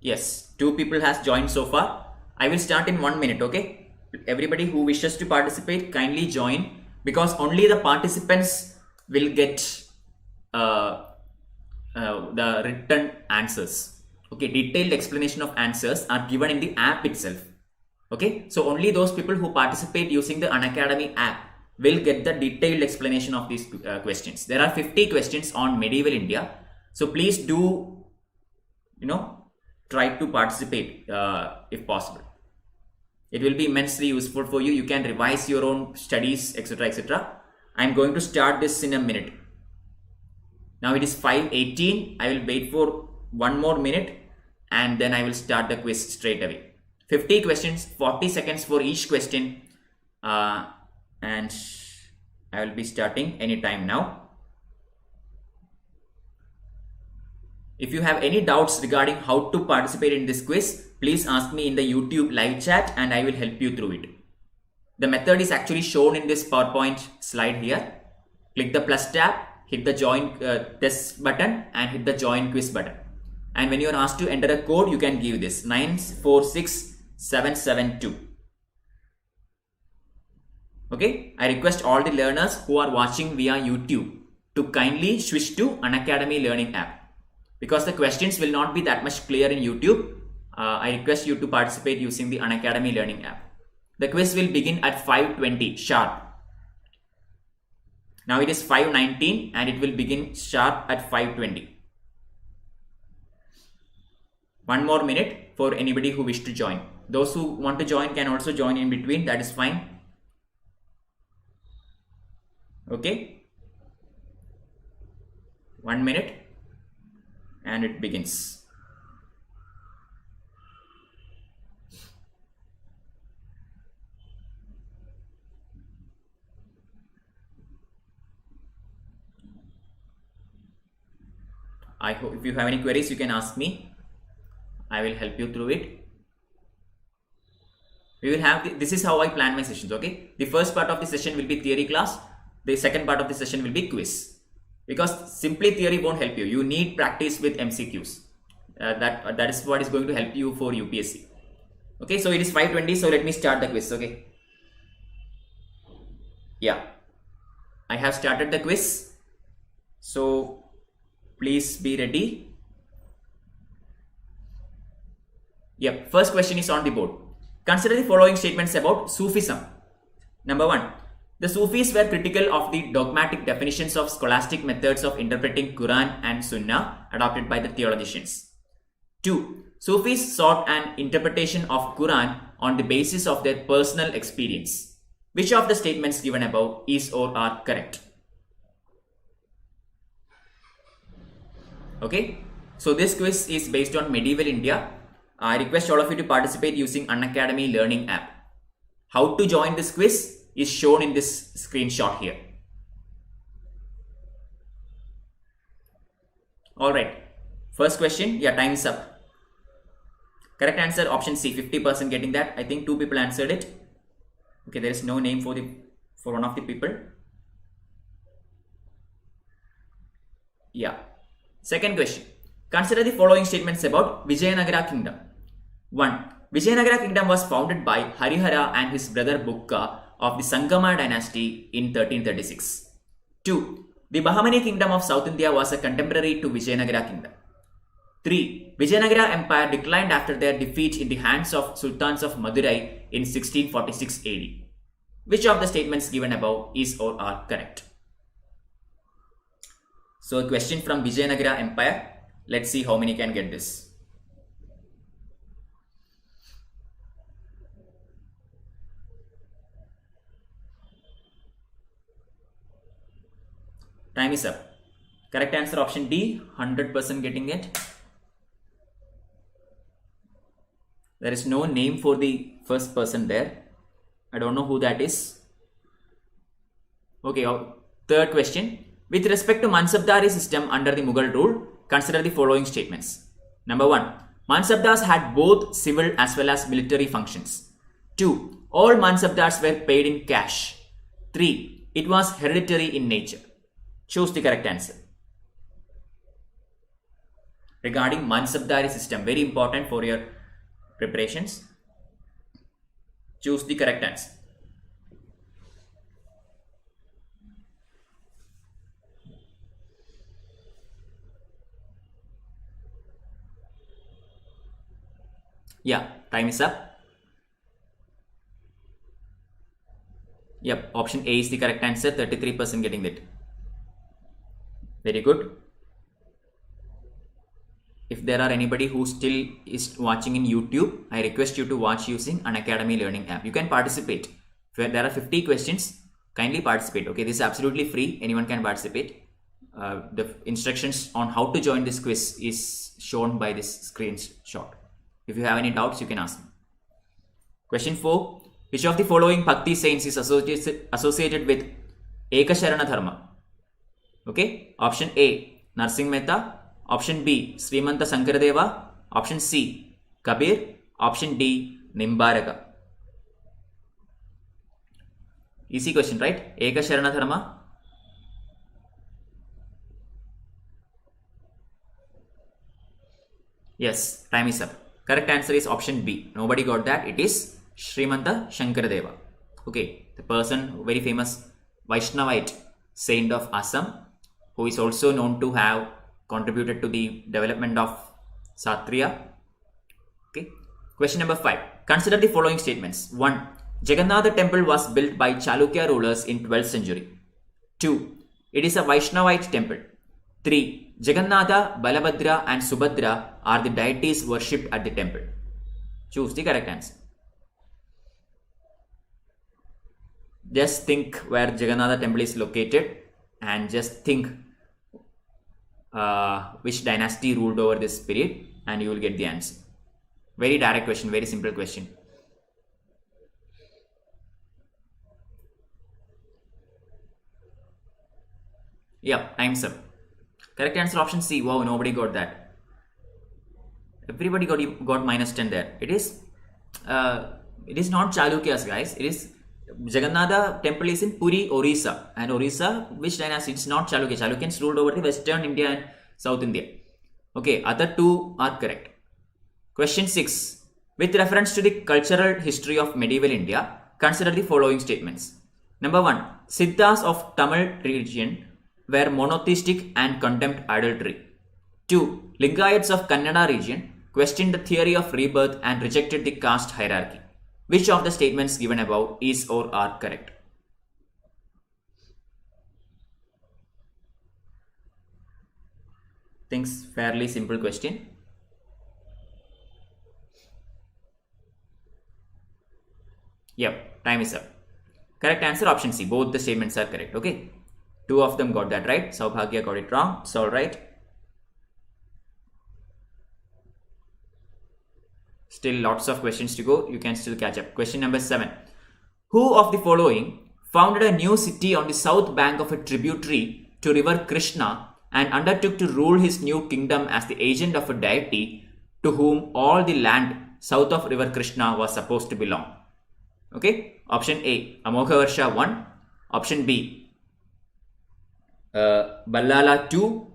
Yes, 2 people has joined so far. I will start in 1 minute. Okay, everybody who wishes to participate, kindly join, because only the participants will get the written answers. Okay, detailed explanation of answers are given in the app itself. Okay, so only those people who participate using the Unacademy app will get the detailed explanation of these questions. There are 50 questions on medieval India, so please do, try to participate if possible. It will be immensely useful for you. You can revise your own studies, etc., etc. I am going to start this in a minute. Now it is 5:18. I will wait for 1 more minute, and then I will start the quiz straight away. 50 questions, 40 seconds for each question, and I will be starting anytime now. If you have any doubts regarding how to participate in this quiz, please ask me in the YouTube live chat and I will help you through it. The method is actually shown in this PowerPoint slide here. Click the plus tab, hit the join test button and hit the join quiz button. And when you are asked to enter a code, you can give this 946772. Okay, I request all the learners who are watching via YouTube to kindly switch to Unacademy learning app, because the questions will not be that much clear in YouTube. I request you to participate using the Unacademy learning app. The quiz will begin at 5:20 sharp. Now it is 5:19 and it will begin sharp at 5:20. 1 more minute for anybody who wish to join. Those who want to join can also join in between, that is fine. Okay, 1 minute and it begins. I hope if you have any queries, you can ask me. I will help you through it. We will have this is how I plan my sessions. Okay, the first part of the session will be theory class. The second part of the session will be quiz, because simply theory won't help you. You need practice with MCQs. That is what is going to help you for UPSC. Okay, so it is 5:20. So let me start the quiz. Okay. Yeah, I have started the quiz. So please be ready. Yep, first question is on the board. Consider the following statements about Sufism. Number 1. The Sufis were critical of the dogmatic definitions of scholastic methods of interpreting Quran and Sunnah adopted by the theologians. 2. Sufis sought an interpretation of Quran on the basis of their personal experience. Which of the statements given above is or are correct? Okay, so this quiz is based on medieval India. I request all of you to participate using Unacademy learning app. How to join this quiz is shown in this screenshot here. Alright, first question, yeah, time is up. Correct answer option C, 50% getting that. I think 2 people answered it. Okay, there is no name for one of the people. Yeah. Second question. Consider the following statements about Vijayanagara kingdom. 1. Vijayanagara kingdom was founded by Harihara and his brother Bukka of the Sangama dynasty in 1336. 2. The Bahamani kingdom of South India was a contemporary to Vijayanagara kingdom. 3. Vijayanagara empire declined after their defeat in the hands of sultans of Madurai in 1646 AD. Which of the statements given above is or are correct? So a question from Vijayanagara empire. Let's see how many can get this. Time is up. Correct answer option D, 100% getting it. There is no name for the first person there. I don't know who that is. Okay, third question. With respect to Mansabdari system under the Mughal rule, consider the following statements. Number 1. Mansabdars had both civil as well as military functions. 2. All Mansabdars were paid in cash. 3. It was hereditary in nature. Choose the correct answer. Regarding Mansabdari system, very important for your preparations. Choose the correct answer. Yeah, time is up. Yep, option A is the correct answer, 33% getting it. Very good. If there are anybody who still is watching in YouTube, I request you to watch using Unacademy learning app. You can participate. There are 50 questions. Kindly participate. Okay, this is absolutely free. Anyone can participate. The instructions on how to join this quiz is shown by this screenshot. If you have any doubts, you can ask me. Question 4. Which of the following Bhakti saints is associated with Ekasharana Dharma? Okay. Option A, Narsingh Mehta. Option B, Srimanta Sankaradeva. Option C, Kabir. Option D, Nimbaraka. Easy question, right? Ekasharana Dharma. Yes, time is up. Correct answer is option B. Nobody got that. It is Srimanta Sankaradeva. Okay, the person, very famous Vaishnavite saint of Assam, who is also known to have contributed to the development of Satriya. Okay. Question number 5. Consider the following statements. 1. Jagannatha temple was built by Chalukya rulers in 12th century. 2. It is a Vaishnavite temple. 3. Jagannatha, Balabhadra and Subhadra are the deities worshipped at the temple. Choose the correct answer. Just think where Jagannatha temple is located and just think which dynasty ruled over this period and you will get the answer. Very direct question, very simple question. Yeah, time's up. Correct answer option C. Wow, nobody got that. Everybody got minus 10 there. It is not Chalukyas, guys. It is Jagannatha temple is in Puri, Orissa. And Orissa, which dynasty? It's not Chalukya. Chalukyans ruled over the Western India and South India. Okay, other two are correct. Question 6. With reference to the cultural history of medieval India, consider the following statements. Number 1. Siddhas of Tamil region were monotheistic and condemned adultery. 2. Lingayats of Kannada region questioned the theory of rebirth and rejected the caste hierarchy. Which of the statements given above is or are correct? Thinks fairly simple question. Yep, time is up. Correct answer option C. Both the statements are correct. Okay. Two of them got that right. Saubhagya got it wrong. It's alright. Still lots of questions to go. You can still catch up. Question number 7. Who of the following founded a new city on the south bank of a tributary to river Krishna and undertook to rule his new kingdom as the agent of a deity to whom all the land south of river Krishna was supposed to belong? Okay. Option A, Amogha 1. Option B, Ballala 2.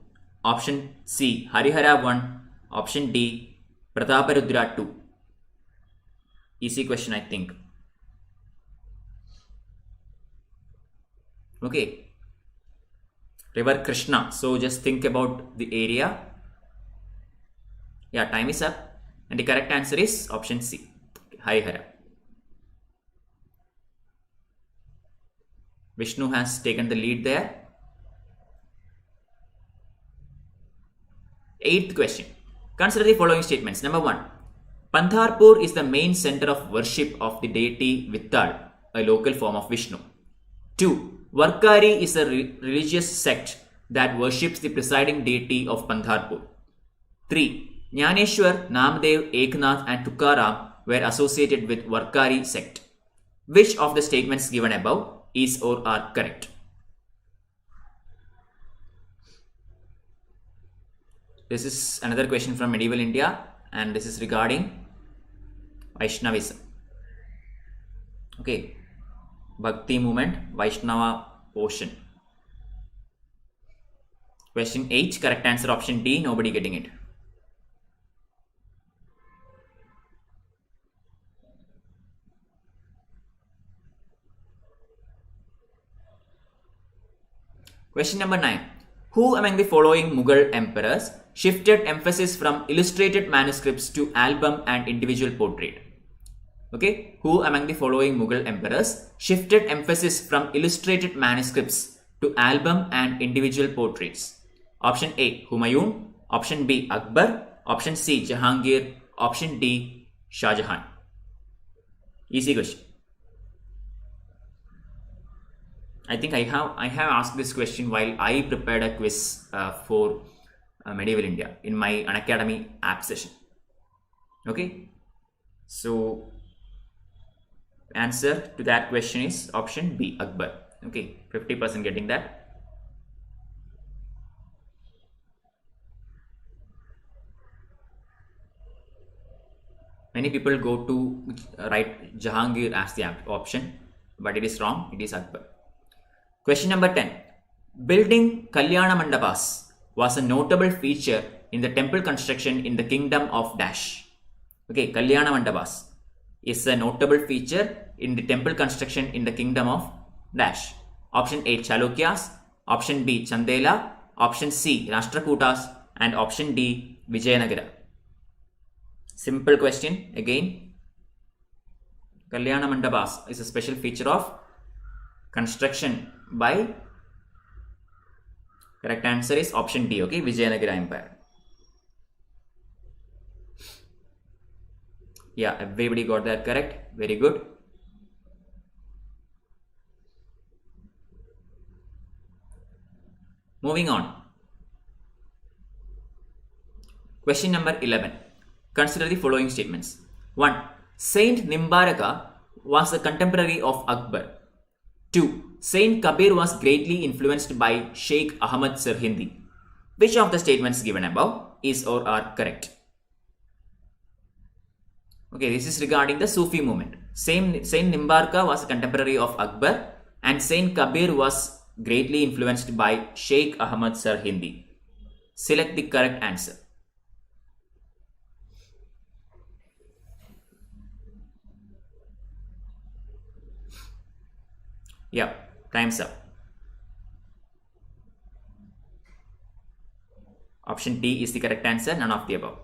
Option C, Harihara 1. Option D, Prataparudra 2. Easy question, I think. Okay. River Krishna. So just think about the area. Yeah, time is up. And the correct answer is option C, Harihara. Vishnu has taken the lead there. 8th question. Consider the following statements. Number 1. Pandharpur is the main center of worship of the deity Vittal, a local form of Vishnu. 2. Varkari is a religious sect that worships the presiding deity of Pandharpur. 3. Jnaneshwar, Namdev, Eknath and Tukaram were associated with Varkari sect. Which of the statements given above is or are correct? This is another question from medieval India, and this is regarding Vaishnavism. Okay, Bhakti movement, Vaishnava portion. Question 8, correct answer option D, nobody getting it. Question number 9. Who among the following Mughal emperors shifted emphasis from illustrated manuscripts to album and individual portrait? Okay, who among the following Mughal emperors shifted emphasis from illustrated manuscripts to album and individual portraits? Option A, Humayun. Option B, Akbar. Option C, Jahangir. Option D, Shah Jahan. Easy question. I think I have asked this question while I prepared a quiz for medieval India in my Unacademy app session. Okay, so answer to that question is option B, Akbar. Okay, 50% getting that. Many people go to write Jahangir as the option, but it is wrong. It is Akbar. Question number 10. Building Kalyana Mandapas was a notable feature in the temple construction in the kingdom of Dash. Okay, Kalyana Mandapas is a notable feature in the temple construction in the kingdom of Dash. Option A, Chalukyas. Option B, Chandela. Option C, Rashtrakutas. And option D, Vijayanagara. Simple question again. Kalyana Mandapas is a special feature of construction by, correct answer is option D, okay, Vijayanagara Empire. Yeah, everybody got that correct. Very good. Moving on. Question number 11. Consider the following statements. 1. Saint Nimbaraka was a contemporary of Akbar. 2. Saint Kabir was greatly influenced by Sheikh Ahmad Sirhindi. Which of the statements given above is or are correct? Okay, this is regarding the Sufi movement. Saint Nimbarka was a contemporary of Akbar and Saint Kabir was greatly influenced by Sheikh Ahmad Sirhindi. Select the correct answer. Yeah, time's up. Option D is the correct answer, none of the above.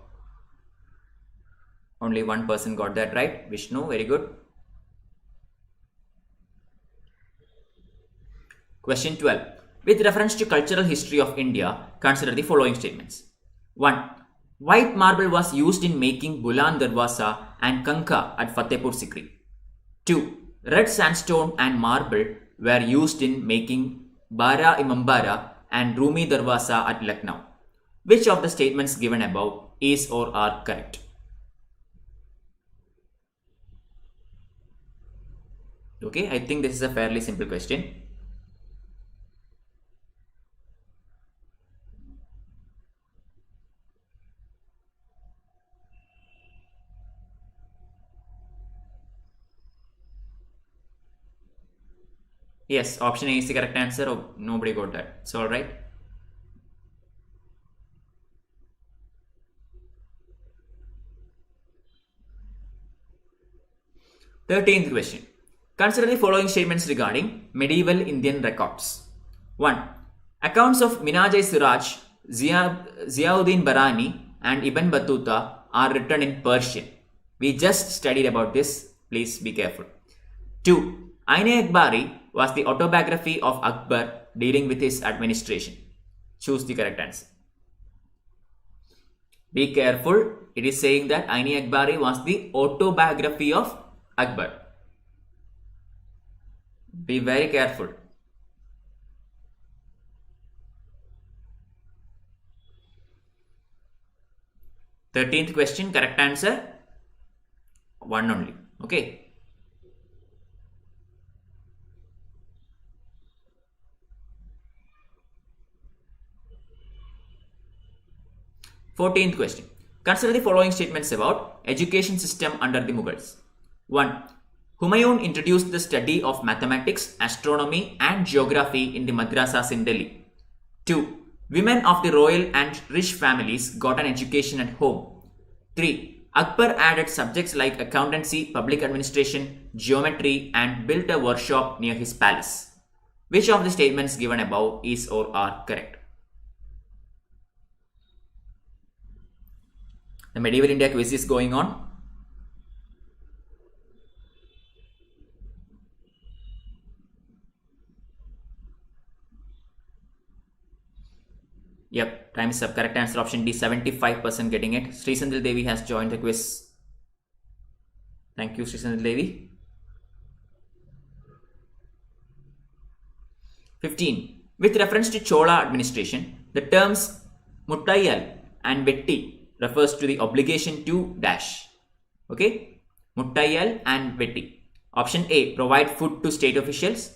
Only one person got that right, Vishnu, very good. Question 12. With reference to cultural history of India, consider the following statements. 1. White marble was used in making Bulan Darwaza and Kanka at Fatehpur Sikri. 2. Red sandstone and marble were used in making Bara Imambara and Rumi Darwaza at Lucknow. Which of the statements given above is or are correct? Okay, I think this is a fairly simple question. Yes, option A is the correct answer. Oh, nobody got that. It's alright. Thirteenth question. Consider the following statements regarding medieval Indian records. 1. Accounts of Minhaj-e-Siraj, Ziauddin Barani and Ibn Battuta are written in Persian. We just studied about this. Please be careful. 2. Ain-e-Akbari was the autobiography of Akbar dealing with his administration. Choose the correct answer. Be careful. It is saying that Ain-e-Akbari was the autobiography of Akbar. Be very careful. Thirteenth question, correct answer 1 only. Okay. Fourteenth question. Consider the following statements about education system under the Mughals. 1. Humayun introduced the study of mathematics, astronomy and geography in the madrasas in Delhi. 2. Women of the royal and rich families got an education at home. 3. Akbar added subjects like accountancy, public administration, geometry and built a workshop near his palace. Which of the statements given above is or are correct? The medieval India quiz is going on. Yep, time is up. Correct answer option D, 75% getting it. Sri Sandhil Devi has joined the quiz. Thank you, Sri Sandhil Devi. 15. With reference to Chola administration, the terms Muttayal and Vetti refers to the obligation to dash. Okay, Muttayal and Vetti. Option A, provide food to state officials.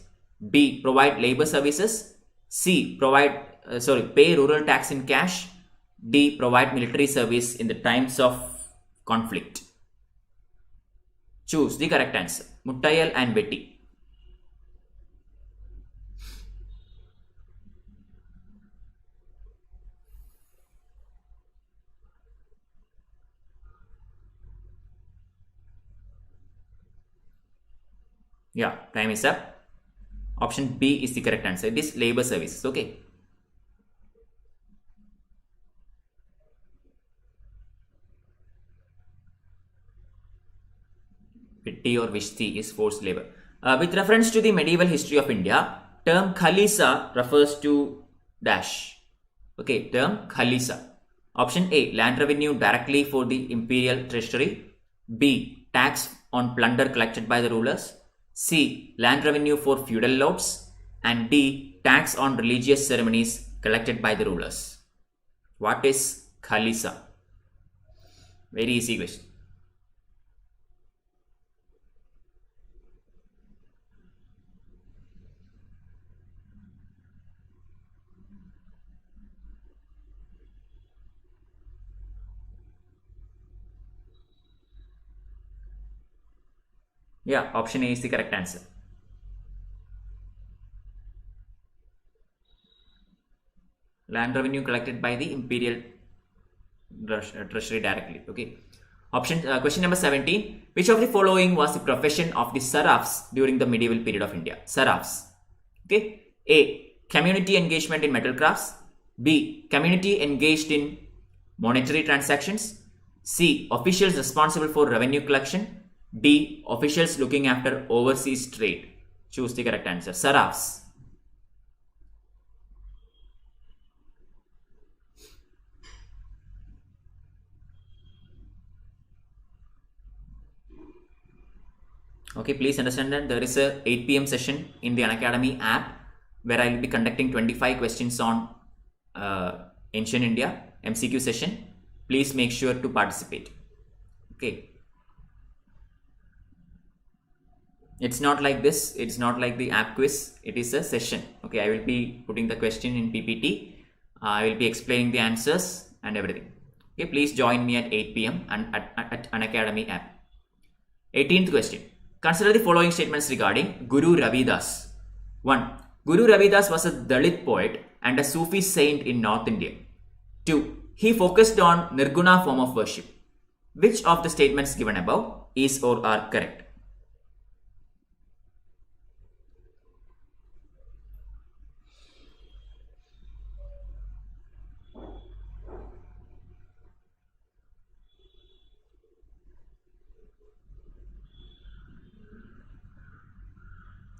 B, provide labor services. C, pay rural tax in cash. D, provide military service in the times of conflict. Choose the correct answer. Muttayal and Vetti. Yeah, time is up. Option B is the correct answer. It is labor services. Okay. Vitti or Vishti is forced labor. With reference to the medieval history of India, term Khalisa refers to dash. Okay, term Khalisa. Option A, land revenue directly for the imperial treasury. B, tax on plunder collected by the rulers. C, land revenue for feudal lords. And D, tax on religious ceremonies collected by the rulers. What is Khalisa? Very easy question. Yeah, option A is the correct answer. Land revenue collected by the imperial treasury directly. Okay. Question number 17. Which of the following was the profession of the Sarafs during the medieval period of India? Sarafs. Okay. A, community engagement in metal crafts. B, community engaged in monetary transactions. C, officials responsible for revenue collection. D, officials looking after overseas trade. Choose the correct answer. Sarafs. Okay, please understand that there is a 8 p.m. session in the Unacademy app where I will be conducting 25 questions on ancient India MCQ session. Please make sure to participate. Okay. It's not like this. It's not like the app quiz. It is a session. Okay, I will be putting the question in PPT. I will be explaining the answers and everything. Okay, please join me at 8 p.m. and at Unacademy app. 18th question. Consider the following statements regarding Guru Ravidas. 1. Guru Ravidas was a Dalit poet and a Sufi saint in North India. 2. He focused on Nirguna form of worship. Which of the statements given above is or are correct?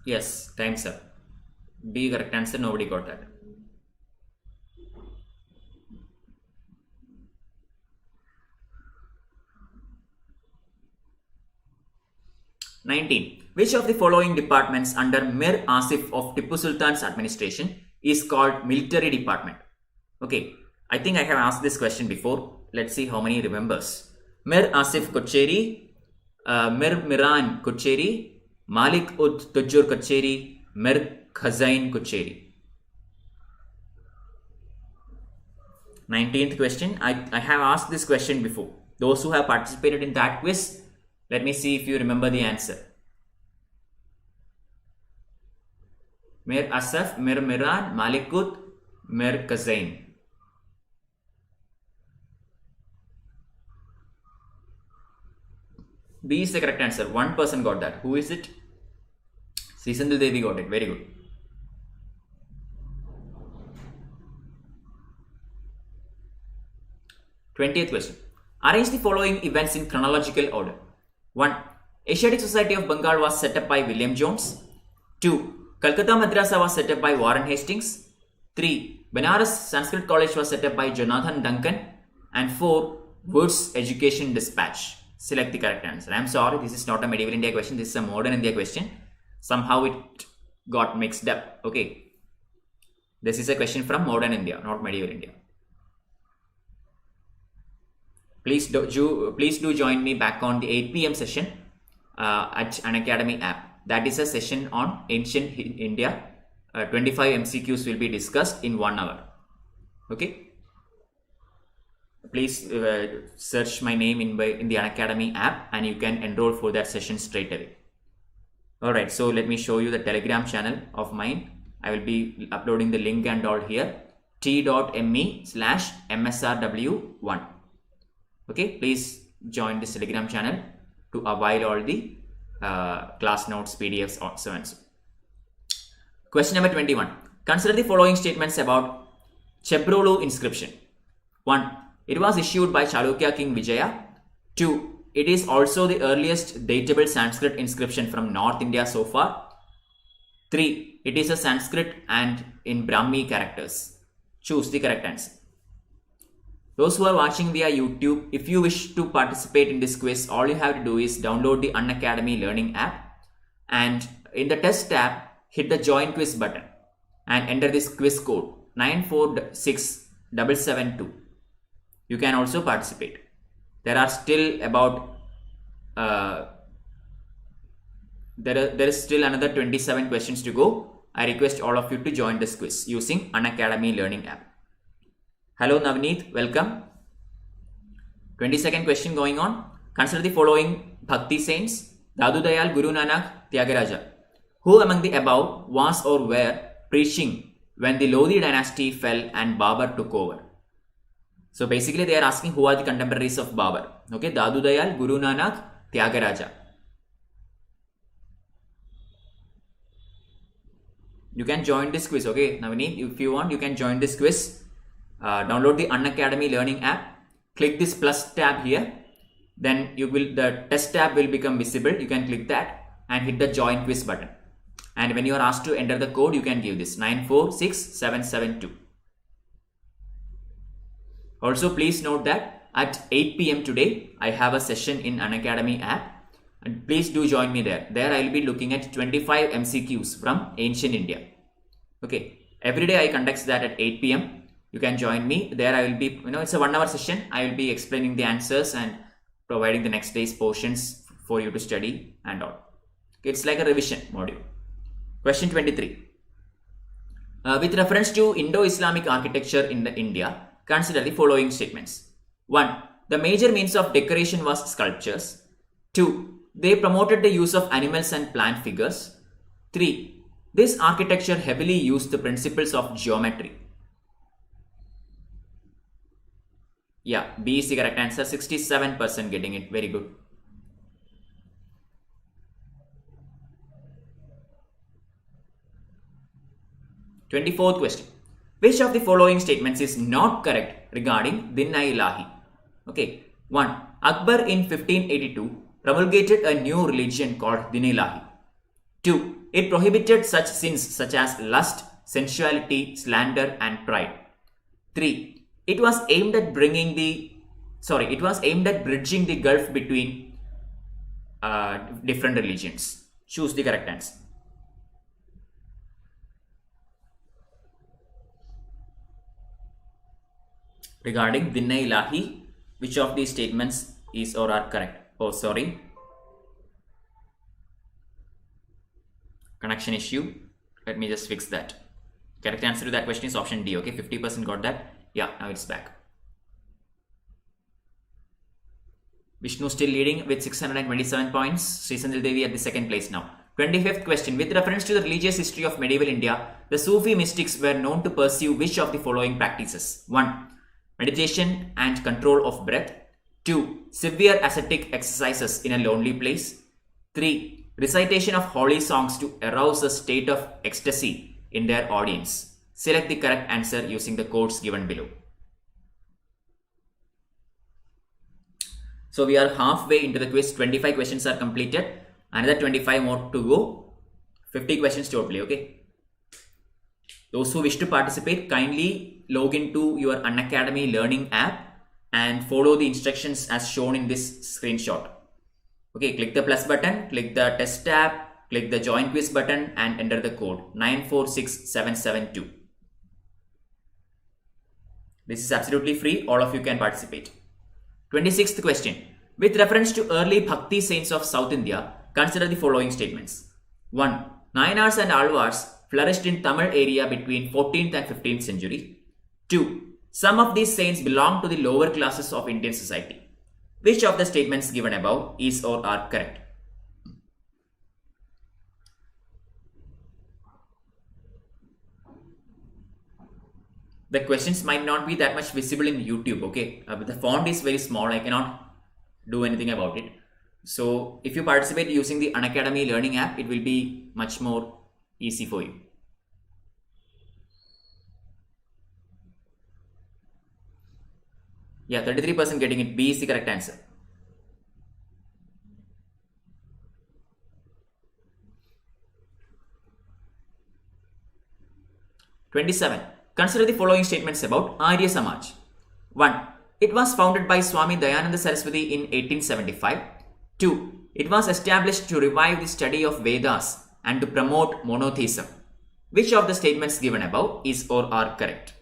Yes, time's up. B correct answer, nobody got that. Which of the following departments under Mir Asif of Tipu Sultan's administration is called military department? Okay, I think I have asked this question before. Let's see how many remembers. Mir Asif Kocheri, Mir Miran Kocheri, Malik Ud Tujur Kocheri, Mir Khazain Kocheri. 19th question. I have asked this question before. Those who have participated in that quiz, let me see if you remember the answer. Mir Asaf, Mir Miran, Malikut, Mir Khazain. B is the correct answer. One person got that. Who is it? Sisandhu Devi got it. Very good. Twentieth question. Arrange the following events in chronological order. 1. Asiatic Society of Bengal was set up by William Jones. 2. Calcutta Madrasa was set up by Warren Hastings. 3. Banaras Sanskrit College was set up by Jonathan Duncan. And 4. Woods Education Dispatch. Select the correct answer. I am sorry, this is not a medieval India question. This is a modern India question. Somehow it got mixed up. Okay. This is a question from modern India, not medieval India. Please do join me back on the 8 p.m. session at Unacademy app. That is a session on ancient India. 25 MCQs will be discussed in 1 hour. Okay. Please search my name in the Unacademy app and you can enroll for that session straight away. Alright, so let me show you the Telegram channel of mine. I will be uploading the link and all here. t.me/msrw1. Okay, please join this Telegram channel to avail all the class notes, PDFs, or so and so. Question number 21. Consider the following statements about Chebrolu inscription. 1. It was issued by Chalukya King Vijaya. 2. It is also the earliest datable Sanskrit inscription from North India so far. 3. It is a Sanskrit and in Brahmi characters. Choose the correct answer. Those who are watching via YouTube, if you wish to participate in this quiz, all you have to do is download the Unacademy Learning app and in the test tab, hit the join quiz button and enter this quiz code 946772. You can also participate. There are still about there is still another 27 questions to go. I request all of you to join this quiz using Unacademy Learning app. Hello Navneet, welcome. 22nd question going on. Consider the following Bhakti saints: Dadu Dayal, Guru Nanak, Tyagaraja. Who among the above was or were preaching when the Lodi dynasty fell and Babar took over? So basically they are asking who are the contemporaries of Babar. Okay, Dadu Dayal, Guru Nanak, Tyagaraja. You can join this quiz, okay Navneet, if you want you can join this quiz. Download the Unacademy Learning app. Click this plus tab here. Then the test tab will become visible. You can click that and hit the join quiz button. And when you are asked to enter the code, you can give this 946772. Also, please note that at 8 p.m. today, I have a session in Unacademy app And please do join me there. There I will be looking at 25 MCQs from ancient India. Okay, every day I conduct that at 8 p.m. You can join me there. I will be, it's a 1 hour session. I will be explaining the answers and providing the next day's portions for you to study and all. It's like a revision module. Question 23. With reference to Indo-Islamic architecture in India, consider the following statements. 1. The major means of decoration was sculptures. 2. They promoted the use of animals and plant figures. 3. This architecture heavily used the principles of geometry. Yeah, B is the correct answer. 67% getting it. Very good. Twenty-fourth question. Which of the following statements is not correct regarding Din-i-Ilahi? Okay. 1. Akbar in 1582 promulgated a new religion called Din-i-Ilahi. 2. It prohibited such sins such as lust, sensuality, slander and pride. 3. It was aimed at bridging the gulf between different religions. Choose the correct answer. Regarding Din-i-Ilahi, which of these statements is or are correct? Oh, sorry. Connection issue. Let me just fix that. Correct answer to that question is option D. Okay, 50% got that. Yeah, now it's back. Vishnu still leading with 627 points. Sri Sandhil Devi at the second place now. 25th question. With reference to the religious history of medieval India, the Sufi mystics were known to pursue which of the following practices? 1. Meditation and control of breath. 2. Severe ascetic exercises in a lonely place. 3. Recitation of holy songs to arouse a state of ecstasy in their audience. Select the correct answer using the codes given below. So we are halfway into the quiz. 25 questions are completed. Another 25 more to go. 50 questions totally, okay? Those who wish to participate, kindly log into your Unacademy learning app and follow the instructions as shown in this screenshot. Okay, click the plus button, click the test tab, click the join quiz button and enter the code 946772. This is absolutely free. All of you can participate. 26th question. With reference to early Bhakti saints of South India, consider the following statements. 1. Nayanars and Alvars flourished in Tamil area between 14th and 15th century. 2. Some of these saints belong to the lower classes of Indian society. Which of the statements given above is or are correct? The questions might not be that much visible in YouTube, okay? But the font is very small. I cannot do anything about it. So if you participate using the Unacademy learning app, it will be much more easy for you. Yeah, 33% getting it. B is the correct answer. '27. Consider the following statements about Arya Samaj. 1. It was founded by Swami Dayananda Saraswati in 1875. 2. It was established to revive the study of Vedas and to promote monotheism. Which of the statements given above is or are correct?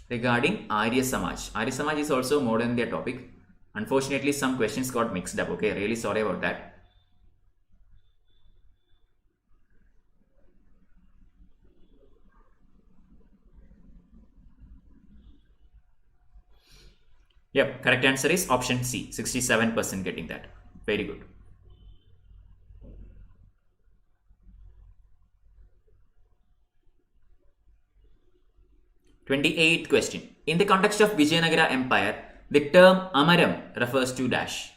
Regarding Arya Samaj. Arya Samaj is also more than their topic. Unfortunately, some questions got mixed up. Okay, really sorry about that. Yep, correct answer is option C. 67% getting that. Very good. '28th question. In the context of Vijayanagara Empire, the term Amaram refers to dash.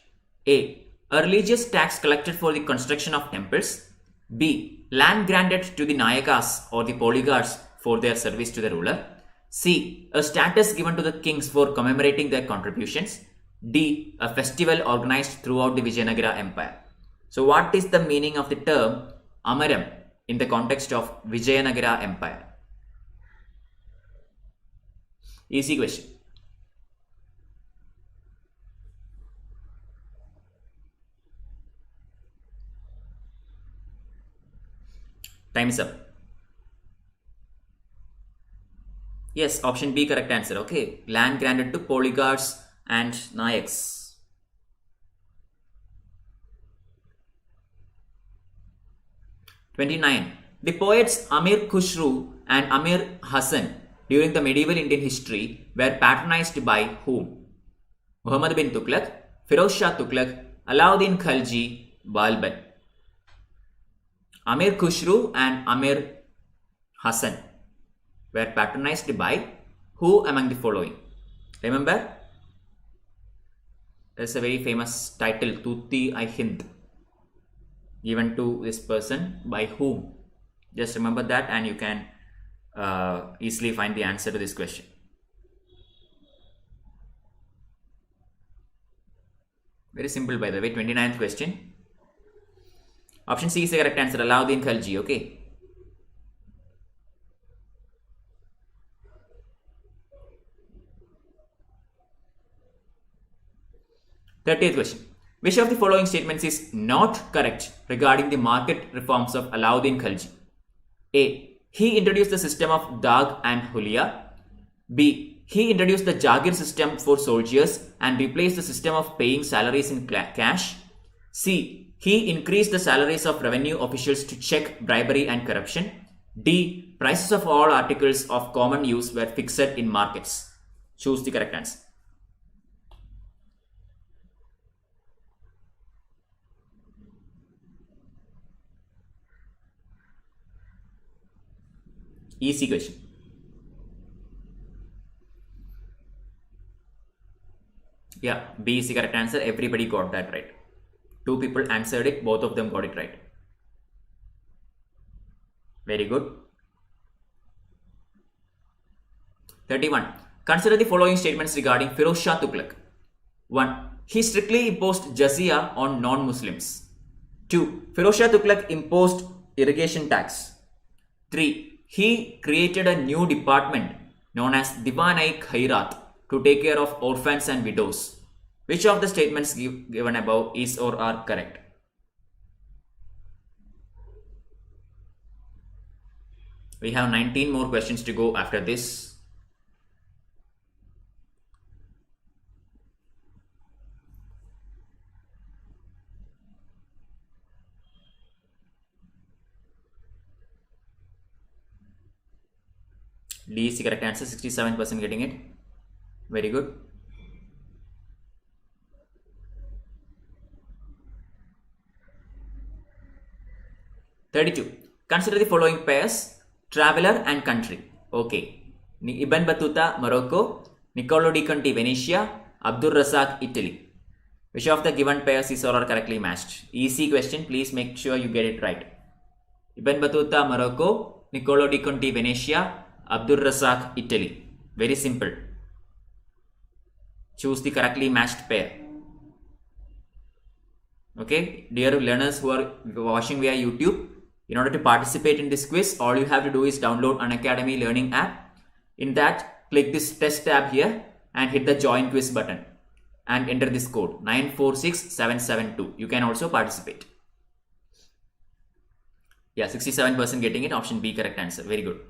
A. A religious tax collected for the construction of temples. B. Land granted to the Nayakas or the Polygarchs for their service to the ruler. C. A status given to the kings for commemorating their contributions. D. A festival organized throughout the Vijayanagara Empire. So what is the meaning of the term Amaram in the context of Vijayanagara Empire? Easy question. Time is up. Yes, option B correct answer. Okay, land granted to Polygarchs and Nayaks. (29) The poets Amir Khusru and Amir Hassan during the medieval Indian history were patronized by whom? Muhammad bin Tughlaq, Firoz Shah Tughlaq, Alauddin Khalji, Balban. Amir Khusru and Amir Hassan were patronized by who among the following? Remember, there's a very famous title, Kitab-ul-Hind, given to this person by whom? Just remember that and you can easily find the answer to this question. Very simple, by the way. 29th question. Option C is the correct answer, Alauddin Khalji. Okay. (30th question. Which of the following statements is not correct regarding the market reforms of Alauddin Khalji? A. He introduced the system of Dag and Hulia. B. He introduced the Jagir system for soldiers and replaced the system of paying salaries in cash. C. He increased the salaries of revenue officials to check bribery and corruption. D. Prices of all articles of common use were fixed in markets. Choose the correct answer. Easy question. Yeah, B is the correct answer. Everybody got that right. 2 people answered it. Both of them got it right. Very good. 31. Consider the following statements regarding Firoz Shah Tughlaq. 1. He strictly imposed jizya on non-Muslims. 2. Firoz Shah Tughlaq imposed irrigation tax. 3. He created a new department known as Diwan-i-Khairat to take care of orphans and widows. Which of the statements given above is or are correct? We have 19 more questions to go after this. D is the correct answer. 67% getting it. Very good. (32) Consider the following pairs: traveler and country. Okay. Ibn Battuta, Morocco. Niccolo di Conti, Venetia. Abdur Razak, Italy. Which of the given pairs is or are correctly matched? Easy question. Please make sure you get it right. Ibn Battuta, Morocco. Niccolo di Conti, Venetia. Abdur Razak, Italy. Very simple. Choose the correctly matched pair. Okay, dear learners who are watching via YouTube, in order to participate in this quiz, all you have to do is download Unacademy learning app. In that, click this test tab here and hit the join quiz button and enter this code 946772. You can also participate. Yeah, 67% getting it. Option B correct answer. Very good.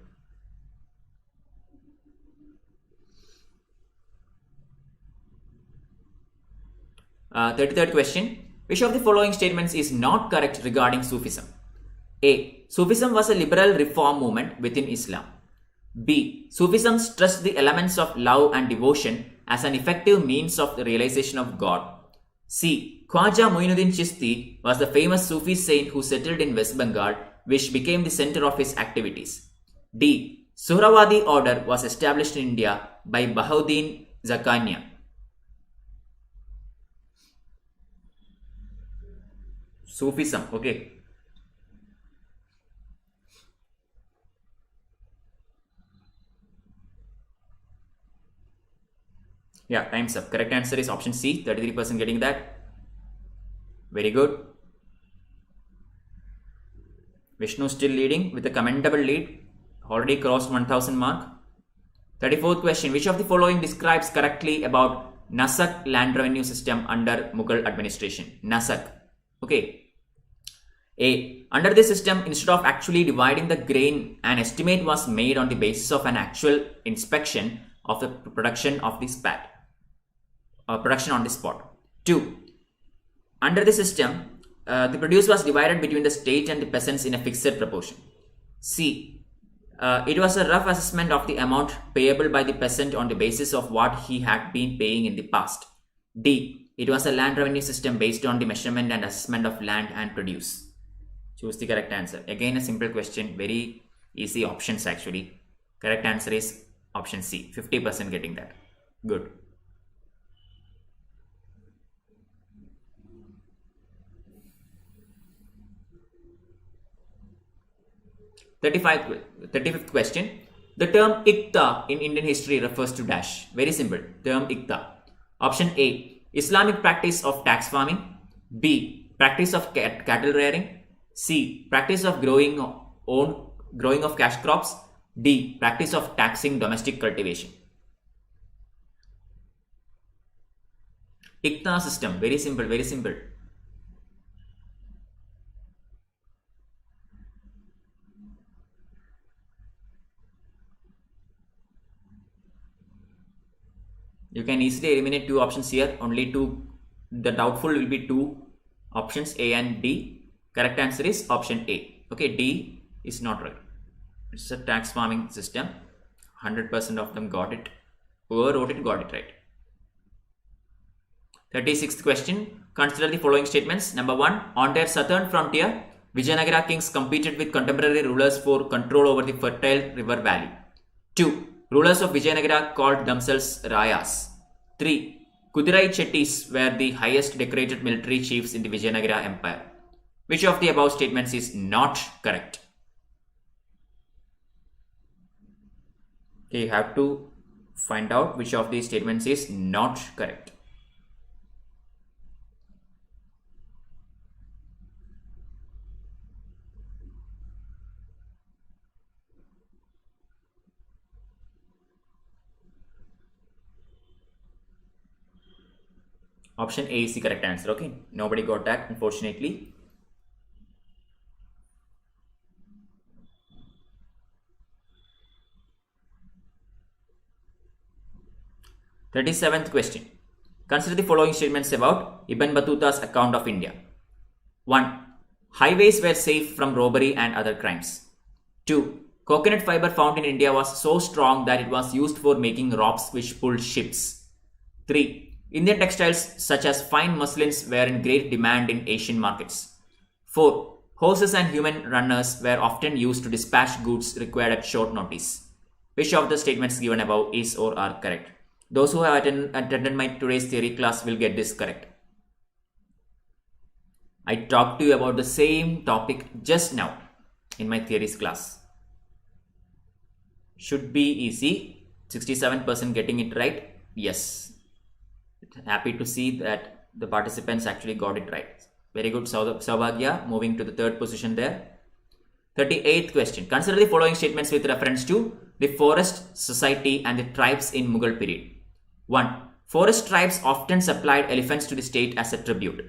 33rd question. Which of the following statements is not correct regarding Sufism? A. Sufism was a liberal reform movement within Islam. B. Sufism stressed the elements of love and devotion as an effective means of the realization of God. C. Khwaja Muinuddin Chishti was the famous Sufi saint who settled in West Bengal, which became the center of his activities. D. Suhrawadi order was established in India by Bahauddin Zakania. Sufism, okay. Yeah, time's up. Correct answer is option C. 33% getting that. Very good. Vishnu still leading with a commendable lead. Already crossed 1000 mark. 34th question. Which of the following describes correctly about Nasak land revenue system under Mughal administration? Nasak. Okay. A. Under this system, instead of actually dividing the grain, an estimate was made on the basis of an actual inspection of the production of the production on the spot. 2. Under the system, the produce was divided between the state and the peasants in a fixed proportion. C. It was a rough assessment of the amount payable by the peasant on the basis of what he had been paying in the past. D. It was a land revenue system based on the measurement and assessment of land and produce. Choose the correct answer. Again, a simple question, very easy options actually. Correct answer is option C. 50% getting that. Good. Thirty-fifth question. The term Ikta in Indian history refers to dash. Very simple. Term Ikta. Option A. Islamic practice of tax farming. B. Practice of cattle rearing. C. Practice of growing of cash crops. D. Practice of taxing domestic cultivation. Ikta system. Very simple. Very simple. You can easily eliminate two options here. Only two. The doubtful will be two options, A and D. Correct answer is option A. Okay, D is not right. It's a tax farming system. 100% of them got it. Whoever wrote it got it right. 36th question. Consider the following statements. Number 1. On their southern frontier, Vijayanagara kings competed with contemporary rulers for control over the fertile river valley. 2. Rulers of Vijayanagara called themselves Rayas. 3. Kudirai Chettis were the highest decorated military chiefs in the Vijayanagara Empire. Which of the above statements is not correct? Okay, you have to find out which of these statements is not correct. Option A is the correct answer. Okay, nobody got that, unfortunately. Thirty-seventh question. Consider the following statements about Ibn Battuta's account of India. 1. Highways were safe from robbery and other crimes. 2. Coconut fiber found in India was so strong that it was used for making ropes which pulled ships. 3. Indian textiles such as fine muslins were in great demand in Asian markets. 4. Horses and human runners were often used to dispatch goods required at short notice. Which of the statements given above is or are correct? Those who have attended my today's theory class will get this correct. I talked to you about the same topic just now in my theories class. Should be easy. 67% getting it right. Yes. Happy to see that the participants actually got it right. Very good, Saubhagya, moving to the third position there. 38th question. Consider the following statements with reference to the forest society and the tribes in Mughal period. 1. Forest tribes often supplied elephants to the state as a tribute.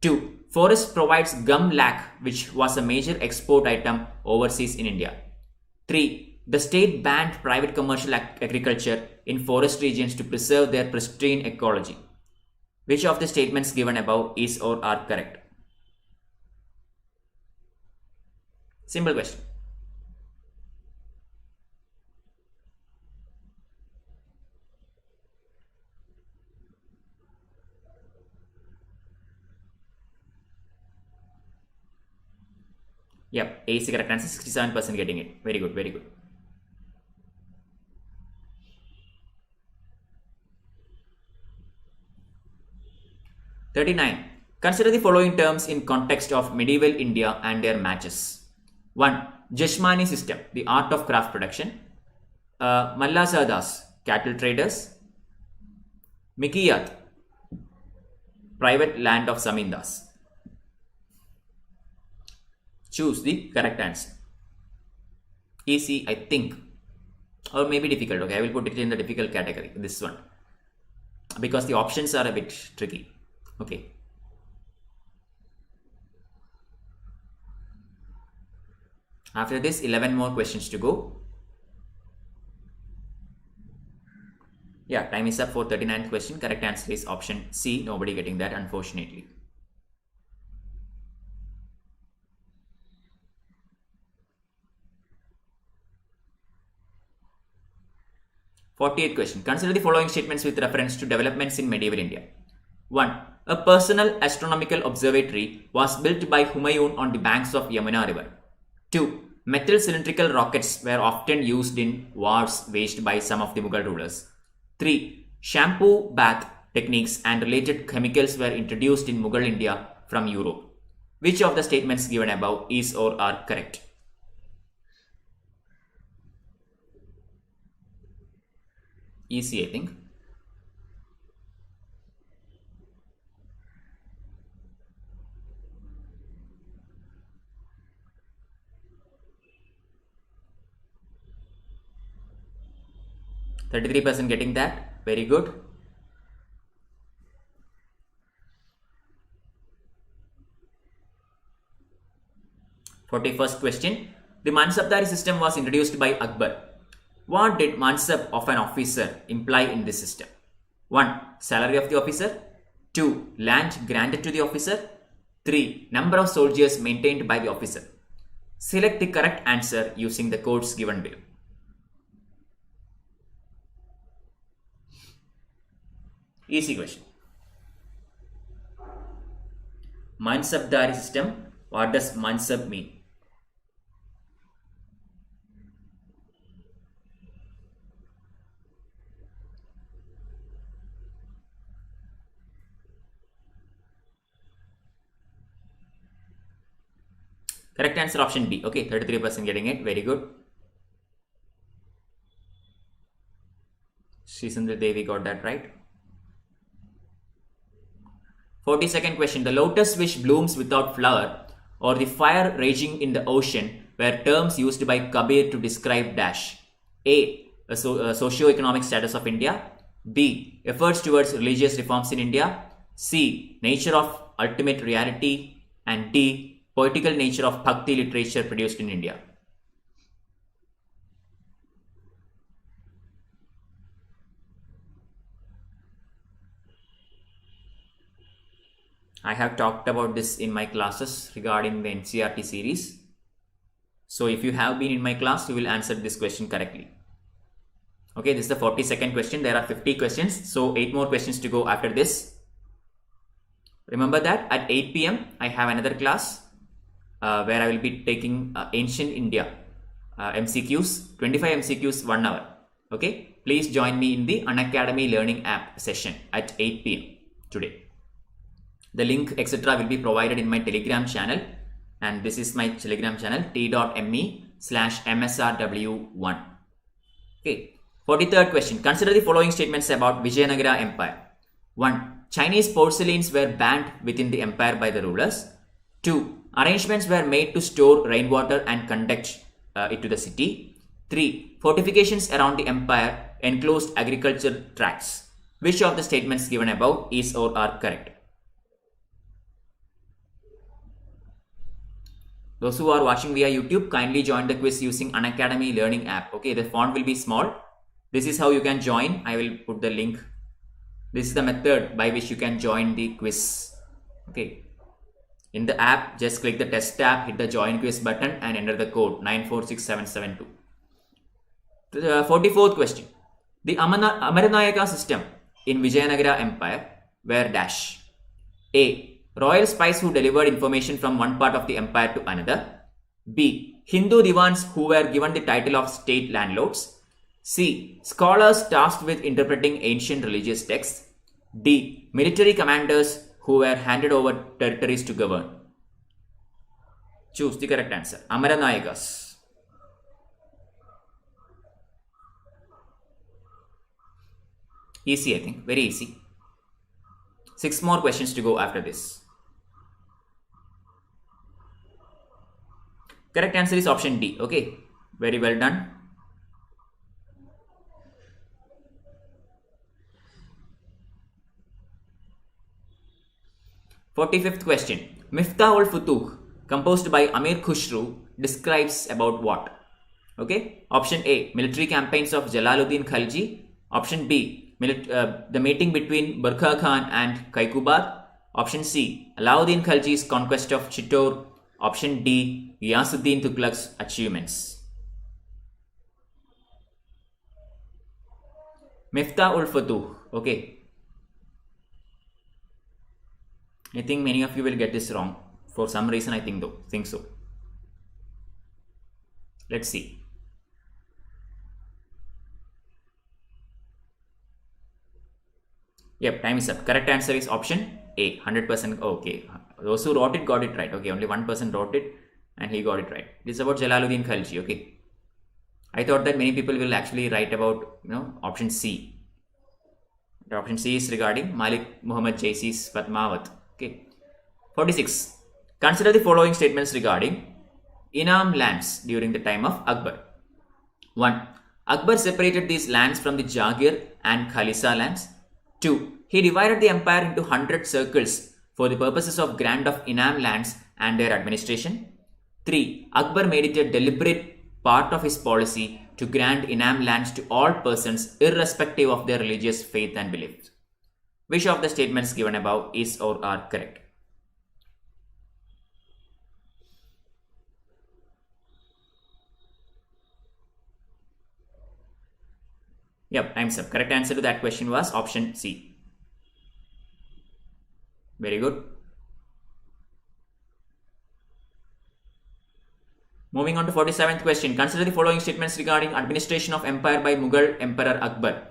2. Forest provides gum lac, which was a major export item overseas in India. 3. The state banned private commercial agriculture in forest regions to preserve their pristine ecology. Which of the statements given above is or are correct? Simple question. Yep, A is the correct answer. 67% getting it. Very good, very good. (39) Consider the following terms in context of medieval India and their matches. 1. Jashmani system, the art of craft production. Mallasadas, cattle traders. Mikiyat, private land of Zamindars. Choose the correct answer. Easy, I think. or maybe difficult. Okay, I will put it in the difficult category, this one, because the options are a bit tricky. Okay. After this, 11 more questions to go. Yeah, time is up for 39th question. Correct answer is option C. Nobody getting that, unfortunately. '48th question. Consider the following statements with reference to developments in medieval India. 1. A personal astronomical observatory was built by Humayun on the banks of Yamuna River. 2. Metal cylindrical rockets were often used in wars waged by some of the Mughal rulers. 3. Shampoo bath techniques and related chemicals were introduced in Mughal India from Europe. Which of the statements given above is or are correct? Easy, I think. %33% getting that. Very good. '41st question. The Mansabdari system was introduced by Akbar. What did Mansab of an officer imply in this system? 1. Salary of the officer. 2. Land granted to the officer. 3. Number of soldiers maintained by the officer. Select the correct answer using the codes given below. Easy question. Mansabdari system. What does Mansab mean? Correct answer option B. Okay, 33% getting it. Very good. Srisundar Devi got that right. 42nd question. The lotus which blooms without flower or the fire raging in the ocean were terms used by Kabir to describe dash. A. Socio-economic status of India. B. Efforts towards religious reforms in India. C. Nature of ultimate reality. And D. Poetical nature of Bhakti literature produced in India. I have talked about this in my classes regarding the NCERT series. So if you have been in my class, you will answer this question correctly. Okay, this is the 42nd question. There are 50 questions. So 8 more questions to go after this. Remember that at 8 p.m. I have another class where I will be taking Ancient India MCQs, 25 MCQs, 1 hour. Okay, please join me in the Unacademy learning app session at 8 p.m. today. The link etc. will be provided in my Telegram channel, and this is my Telegram channel t.me/msrw1. Okay, 43rd question. Consider the following statements about Vijayanagara Empire. 1. Chinese porcelains were banned within the empire by the rulers. 2. Arrangements were made to store rainwater and conduct it to the city. 3. Fortifications around the empire enclosed agricultural tracts. Which of the statements given above is or are correct? Those who are watching via YouTube, kindly join the quiz using Unacademy learning app. Okay, the font will be small. This is how you can join. I will put the link. This is the method by which you can join the quiz. Okay. In the app, just click the test tab, hit the join quiz button and enter the code 946772. The 44th question. The Amaranayaka system in Vijayanagara Empire were dash. A. Royal spies who delivered information from one part of the empire to another. B. Hindu divans who were given the title of state landlords. C. Scholars tasked with interpreting ancient religious texts. D. Military commanders who were handed over territories to govern. Choose the correct answer. Amaranayakas. Easy, I think. Very easy. 6 more questions to go after this. Correct answer is option D. Okay. Very well done. 45th question. Miftah-ul-Futuh, composed by Amir Khusru, describes about what? Okay. Option A, military campaigns of Jalaluddin Khalji. Option B, the meeting between Burkha Khan and Kaikubad. Option C, Alauddin Khalji's conquest of Chittor. Option D, Ghiyasuddin Tughlaq's achievements. Miftah-ul-Futuh. Okay. I think many of you will get this wrong. For some reason, I think so. Let's see. Yep, time is up. Correct answer is option A, 100%. Okay, those who wrote it got it right. Okay, only one person wrote it and he got it right. It is about Jalaluddin Khalji. Okay, I thought that many people will actually write about option C. The option C is regarding Malik Muhammad Jaisi's Fatmawat. Okay, 46. Consider the following statements regarding Inam lands during the time of Akbar. 1. Akbar separated these lands from the Jagir and Khalisa lands. 2. He divided the empire into 100 circles for the purposes of grant of Inam lands and their administration. 3. Akbar made it a deliberate part of his policy to grant Inam lands to all persons irrespective of their religious faith and beliefs. Which of the statements given above is or are correct? Yep, time's up. Correct answer to that question was option C. Very good. Moving on to 47th question. Consider the following statements regarding administration of empire by Mughal Emperor Akbar.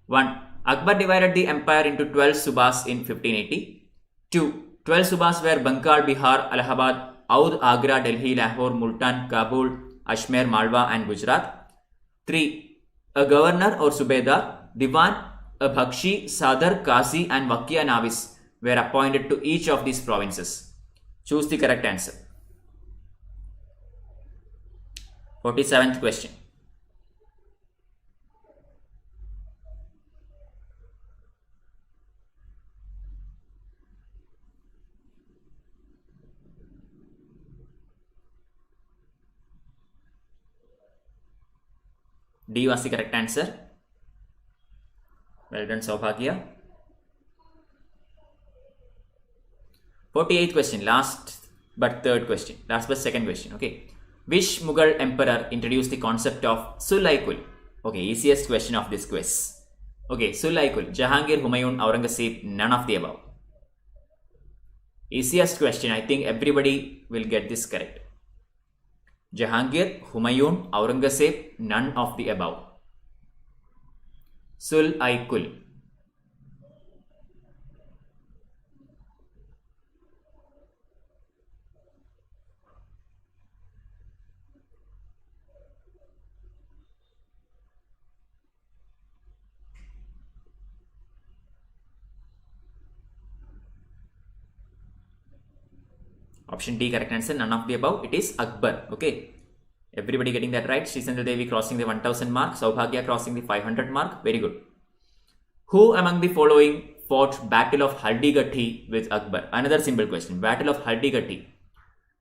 1. Akbar divided the empire into 12 subas in 1580. 2. 12 subas were Bengal, Bihar, Allahabad, Oudh, Agra, Delhi, Lahore, Multan, Kabul, Ajmer, Malwa and Gujarat. 3. A governor or Subedar, Diwan, a Bhakshi, Sadar, Qazi and Wakia Navis were appointed to each of these provinces. Choose the correct answer. 47th question. D was the correct answer. Well done, Saubhagya. 48th question, last but second question. Okay. Which Mughal emperor introduced the concept of Sulaykul? Okay, easiest question of this quiz. Okay, Sulaykul, Jahangir, Humayun, Aurangzeb, none of the above. Easiest question, I think everybody will get this correct. Jahangir, Humayun, Aurangzeb, none of the above. Sulaykul. Option D, correct answer, none of the above. It is Akbar. Okay. Everybody getting that right. Sri Sandhya Devi crossing the 1000 mark. Saubhagya crossing the 500 mark. Very good. Who among the following fought Battle of Haldigatti with Akbar? Another simple question. Battle of Haldigatti.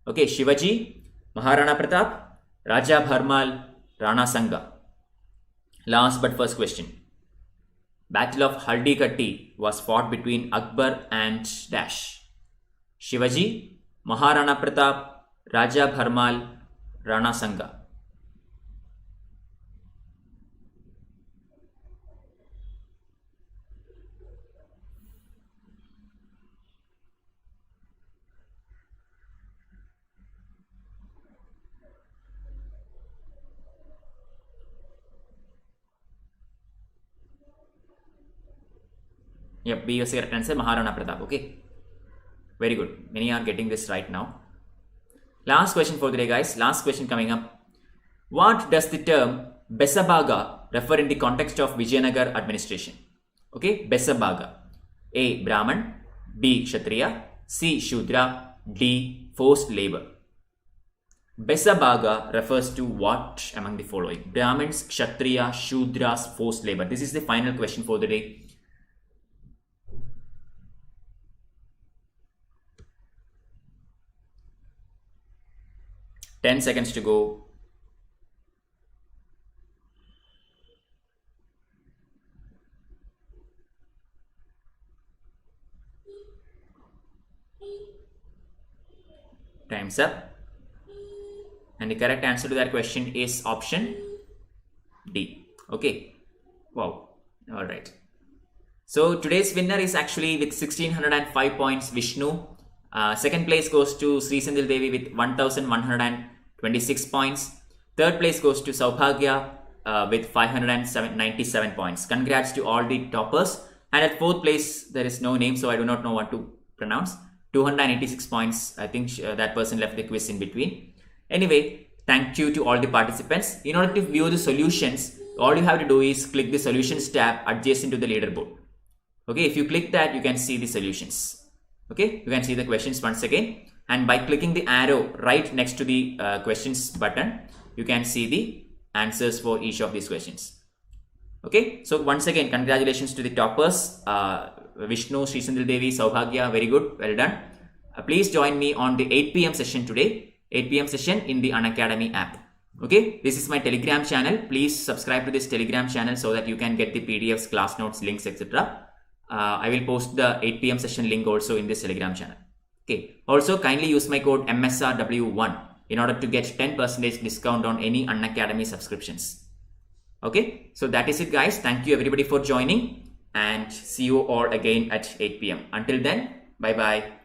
Okay. Shivaji, Maharana Pratap, Raja Bharmal, Rana Sanga. Last but first question. Battle of Haldigatti was fought between Akbar and Dash. Shivaji, Maharana Pratap, Raja Bharmal, Rana Sanga. Yep, B was the correct answer, Maharana Pratap. Okay. Very good. Many are getting this right now. Last question for the day, guys. Last question coming up. What does the term Besabaga refer in the context of Vijayanagar administration? Okay, Besabaga. A. Brahman. B. Kshatriya. C. Shudra. D. Forced labor. Besabaga refers to what among the following? Brahmins, Kshatriya, Shudras, forced labor. This is the final question for the day. 10 seconds to go. Time's up. And the correct answer to that question is option D. Okay. Wow. All right. So today's winner is actually with 1605 points, Vishnu. Second place goes to Sri Sendil Devi with 1126 points. Third place goes to Saubhagya with 597 points. Congrats to all the toppers. And at fourth place, there is no name, so I do not know what to pronounce. 286 points. I think that person left the quiz in between. Anyway, thank you to all the participants. In order to view the solutions, all you have to do is click the solutions tab adjacent to the leaderboard. Okay, if you click that, you can see the solutions. Okay, you can see the questions once again. And by clicking the arrow right next to the questions button, you can see the answers for each of these questions. Okay, so once again, congratulations to the toppers. Vishnu, Sri Sendil Devi, Saubhagya, very good, well done. Please join me on the 8 p.m. session today, 8 p.m. session in the Unacademy app. Okay, this is my Telegram channel. Please subscribe to this Telegram channel so that you can get the PDFs, class notes, links, etc. I will post the 8 p.m. session link also in this Telegram channel. Okay, also kindly use my code MSRW1 in order to get 10% discount on any Unacademy subscriptions. Okay, so that is it, guys. Thank you everybody for joining, and see you all again at 8 p.m. Until then, bye bye.